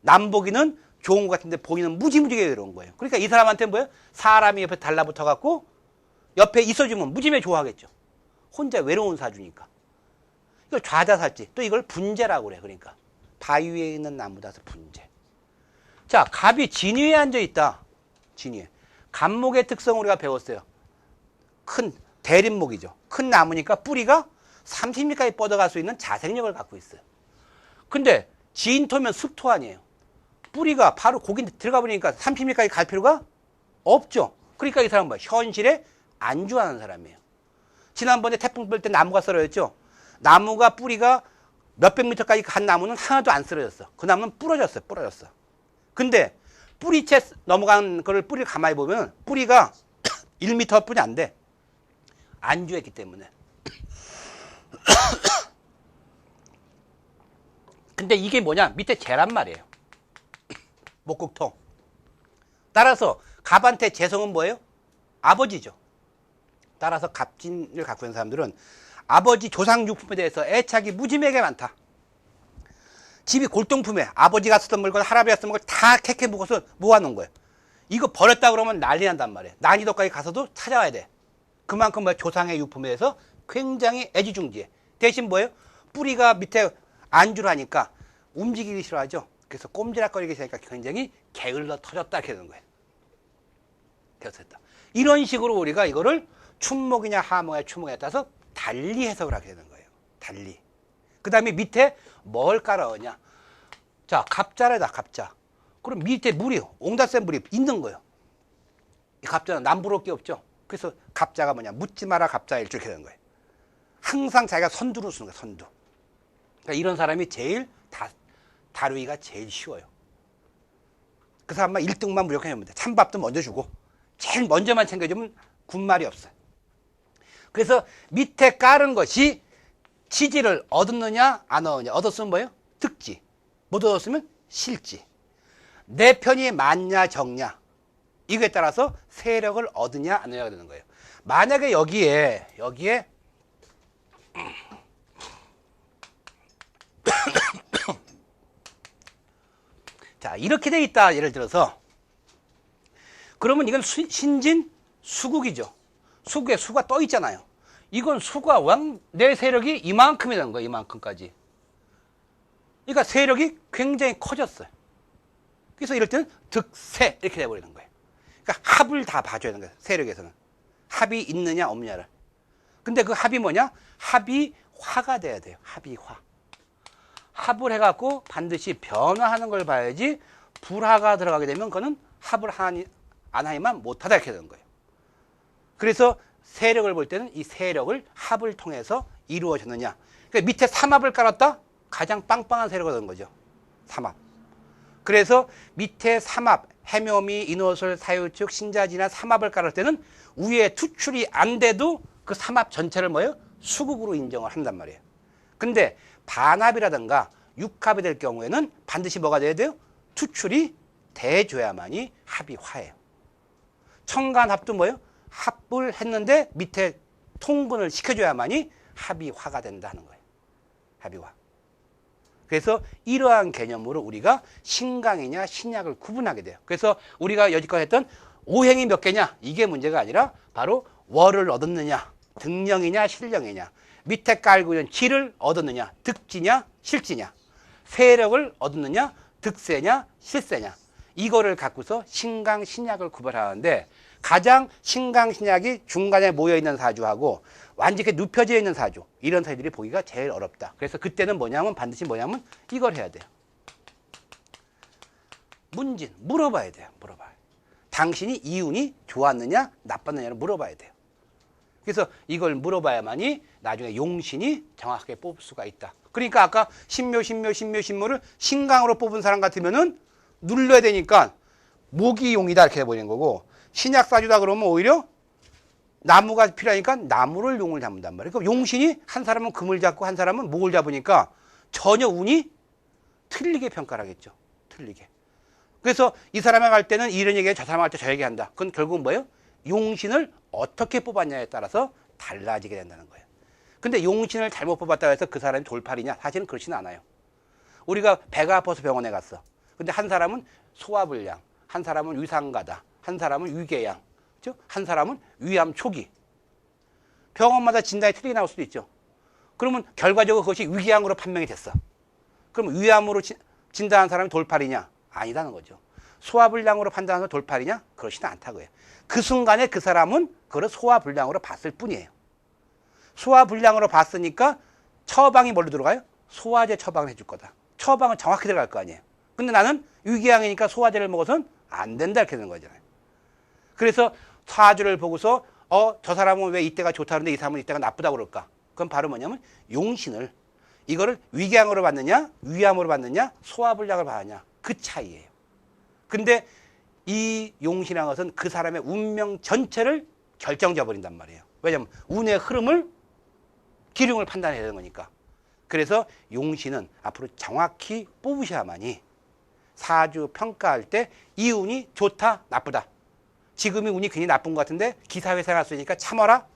남보기는 좋은 것 같은데 본인은 무지무지하게 외로운 거예요. 그러니까 이 사람한테 뭐예요? 사람이 옆에 달라붙어 갖고 옆에 있어주면 무지무지하게 좋아하겠죠. 혼자 외로운 사주니까. 이걸 좌자살지. 또 이걸 분재라고 그래. 그러니까 바위 위에 있는 나무다서 분재. 자, 갑이 진위에 앉아 있다. 진위에. 갑목의 특성 우리가 배웠어요. 큰 대립목이죠. 큰 나무니까 뿌리가 30m까지 뻗어갈 수 있는 자생력을 갖고 있어요. 근데 진토면 습토 아니에요. 뿌리가 바로 고기 들어가 버리니까 30m까지 갈 필요가 없죠. 그러니까 이 사람은 뭐야? 현실에 안주하는 사람이에요. 지난번에 태풍 불 때 나무가 쓰러졌죠. 나무가 뿌리가 몇백 미터까지 간 나무는 하나도 안 쓰러졌어. 그 나무는 부러졌어요. 부러졌어. 근데 뿌리채 넘어간 거를 뿌리를 가만히 보면 뿌리가 1m 뿐이 안 돼. 안주했기 때문에. 근데 이게 뭐냐? 밑에 재란 말이에요. 목국통. 따라서 갑한테 재성은 뭐예요? 아버지죠. 따라서 갑진을 갖고 있는 사람들은 아버지 조상유품에 대해서 애착이 무지하게 많다. 집이 골동품에 아버지가 쓰던 물건, 할아버지가 쓰던 걸 다 캐캐 묵어서 모아놓은 거예요. 이거 버렸다 그러면 난리 난단 말이에요. 난이도까지 가서도 찾아와야 돼. 그만큼 뭐야? 조상의 유품에 대해서 굉장히 애지중지해. 대신 뭐예요? 뿌리가 밑에 안주를 하니까 움직이기 싫어하죠. 그래서 꼼지락거리기 싫으니까 굉장히 게을러 터졌다 이렇게 되는 거예요. 됐다. 이런 식으로 우리가 이거를 춘목이냐 하목이냐 추목이냐에 따라서 달리 해석을 하게 되는 거예요. 달리. 그 다음에 밑에 뭘 깔아오냐. 자, 갑자래다, 갑자. 그럼 밑에 물이, 옹달샘 물이 있는 거예요. 이 갑자는 남부러울 게 없죠. 그래서 갑자가 뭐냐. 묻지 마라 갑자일 이렇게 되는 거예요. 항상 자기가 선두를 쓰는 거예요, 선두. 그러니까 이런 사람이 제일 다루기가 제일 쉬워요. 그 사람만 1등만 무조건 해면 돼. 찬밥도 먼저 주고 제일 먼저만 챙겨주면 군말이 없어요. 그래서 밑에 깔은 것이 지지를 얻었느냐 안 얻느냐. 얻었으면 뭐예요? 득지. 못 얻었으면 실지. 내 편이 맞냐 적냐. 이거에 따라서 세력을 얻느냐 안 얻느냐가 되는 거예요. 만약에 여기에 자, 이렇게 돼 있다. 예를 들어서 그러면 이건 신진 수국이죠. 수국에 수가 떠 있잖아요. 이건 수가 내 세력이 이만큼이 되는 거예요. 이만큼까지. 그러니까 세력이 굉장히 커졌어요. 그래서 이럴 때는 득세 이렇게 돼버리는 거예요. 그러니까 합을 다 봐줘야 되는 거예요. 세력에서는. 합이 있느냐 없느냐를. 근데 그 합이 뭐냐? 합이 화가 돼야 돼요. 합이 화. 합을 해갖고 반드시 변화하는 걸 봐야지 불화가 들어가게 되면 그거는 합을 안 하니만 못하다 이렇게 되는 거예요. 그래서 세력을 볼 때는 이 세력을 합을 통해서 이루어졌느냐. 그러니까 밑에 삼합을 깔았다? 가장 빵빵한 세력이 되는 거죠. 삼합. 그래서 밑에 삼합, 해묘미, 인호술, 사유축, 신자지나 삼합을 깔을 때는 위에 투출이 안 돼도 그 삼합 전체를 뭐예요? 수국으로 인정을 한단 말이에요. 근데 반합이라든가 육합이 될 경우에는 반드시 뭐가 돼야 돼요? 투출이 돼줘야만이 합이 화예요. 청간합도 뭐예요? 합을 했는데 밑에 통분을 시켜줘야만이 합이 화가 된다는 거예요. 합이 화. 그래서 이러한 개념으로 우리가 신강이냐 신약을 구분하게 돼요. 그래서 우리가 여지껏 했던 오행이 몇 개냐 이게 문제가 아니라 바로 월을 얻었느냐 득령이냐 실령이냐 밑에 깔고 있는 지를 얻었느냐 득지냐 실지냐 세력을 얻었느냐 득세냐 실세냐 이거를 갖고서 신강 신약을 구별하는데 가장 신강 신약이 중간에 모여있는 사주하고 완전히 눕혀져 있는 사주 이런 사주들이 보기가 제일 어렵다. 그래서 그때는 뭐냐면 반드시 뭐냐면 이걸 해야 돼요. 문진 물어봐야 돼요. 물어봐요. 당신이 이운이 좋았느냐 나빴느냐를 물어봐야 돼요. 그래서 이걸 물어봐야만이 나중에 용신이 정확하게 뽑을 수가 있다. 그러니까 아까 신묘를 신강으로 뽑은 사람 같으면은 눌러야 되니까 목이 용이다 이렇게 해버리는 거고 신약 사주다 그러면 오히려 나무가 필요하니까 나무를 용을 잡는단 말이에요. 그러니까 용신이 한 사람은 금을 잡고 한 사람은 목을 잡으니까 전혀 운이 틀리게 평가를 하겠죠. 틀리게. 그래서 이 사람이 갈 때는 이런 얘기해 저 사람 할 때 저 얘기한다. 그건 결국 뭐예요? 용신을 어떻게 뽑았냐에 따라서 달라지게 된다는 거예요. 근데 용신을 잘못 뽑았다고 해서 그 사람이 돌팔이냐? 사실은 그렇지는 않아요. 우리가 배가 아파서 병원에 갔어. 근데 한 사람은 소화불량, 한 사람은 위상가다, 한 사람은 위궤양, 즉 한 사람은 위암 초기. 병원마다 진단이 틀리게 나올 수도 있죠. 그러면 결과적으로 그것이 위궤양으로 판명이 됐어. 그럼 위암으로 진단한 사람이 돌팔이냐? 아니다는 거죠. 소화불량으로 판단해서 돌팔이냐? 그렇지는 않다고요. 그 순간에 그 사람은 그걸 소화불량으로 봤을 뿐이에요. 소화불량으로 봤으니까 처방이 뭘로 들어가요? 소화제 처방을 해줄 거다. 처방은 정확히 들어갈 거 아니에요. 근데 나는 위궤양이니까 소화제를 먹어서는 안 된다 이렇게 되는 거잖아요. 그래서 사주를 보고서 저 사람은 왜 이때가 좋다는데 이 사람은 이때가 나쁘다고 그럴까? 그건 바로 뭐냐면 용신을 이거를 위궤양으로 받느냐 위암으로 받느냐 소화불량을 받느냐 그 차이예요. 근데 이 용신이라는 것은 그 사람의 운명 전체를 결정져 버린단 말이에요. 왜냐하면 운의 흐름을 기륭을 판단해야 되는 거니까. 그래서 용신은 앞으로 정확히 뽑으셔야만이 사주 평가할 때 이 운이 좋다 나쁘다. 지금이 운이 괜히 나쁜 것 같은데 기사회생 왔으니까 참아라.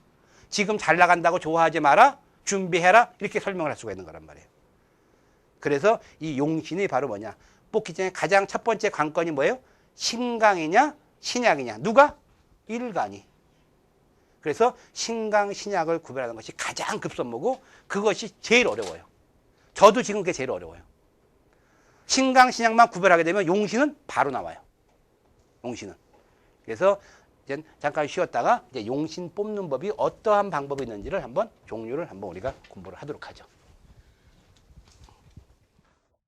지금 잘 나간다고 좋아하지 마라. 준비해라. 이렇게 설명을 할 수가 있는 거란 말이에요. 그래서 이 용신이 바로 뭐냐. 뽑기 전에 가장 첫 번째 관건이 뭐예요? 신강이냐 신약이냐. 누가? 일간이. 그래서 신강 신약을 구별하는 것이 가장 급선무고 그것이 제일 어려워요. 저도 지금 그게 제일 어려워요. 신강 신약만 구별하게 되면 용신은 바로 나와요. 용신은. 그래서 이제 잠깐 쉬었다가 이제 용신 뽑는 법이 어떠한 방법이 있는지를 한번 종류를 한번 우리가 공부를 하도록 하죠.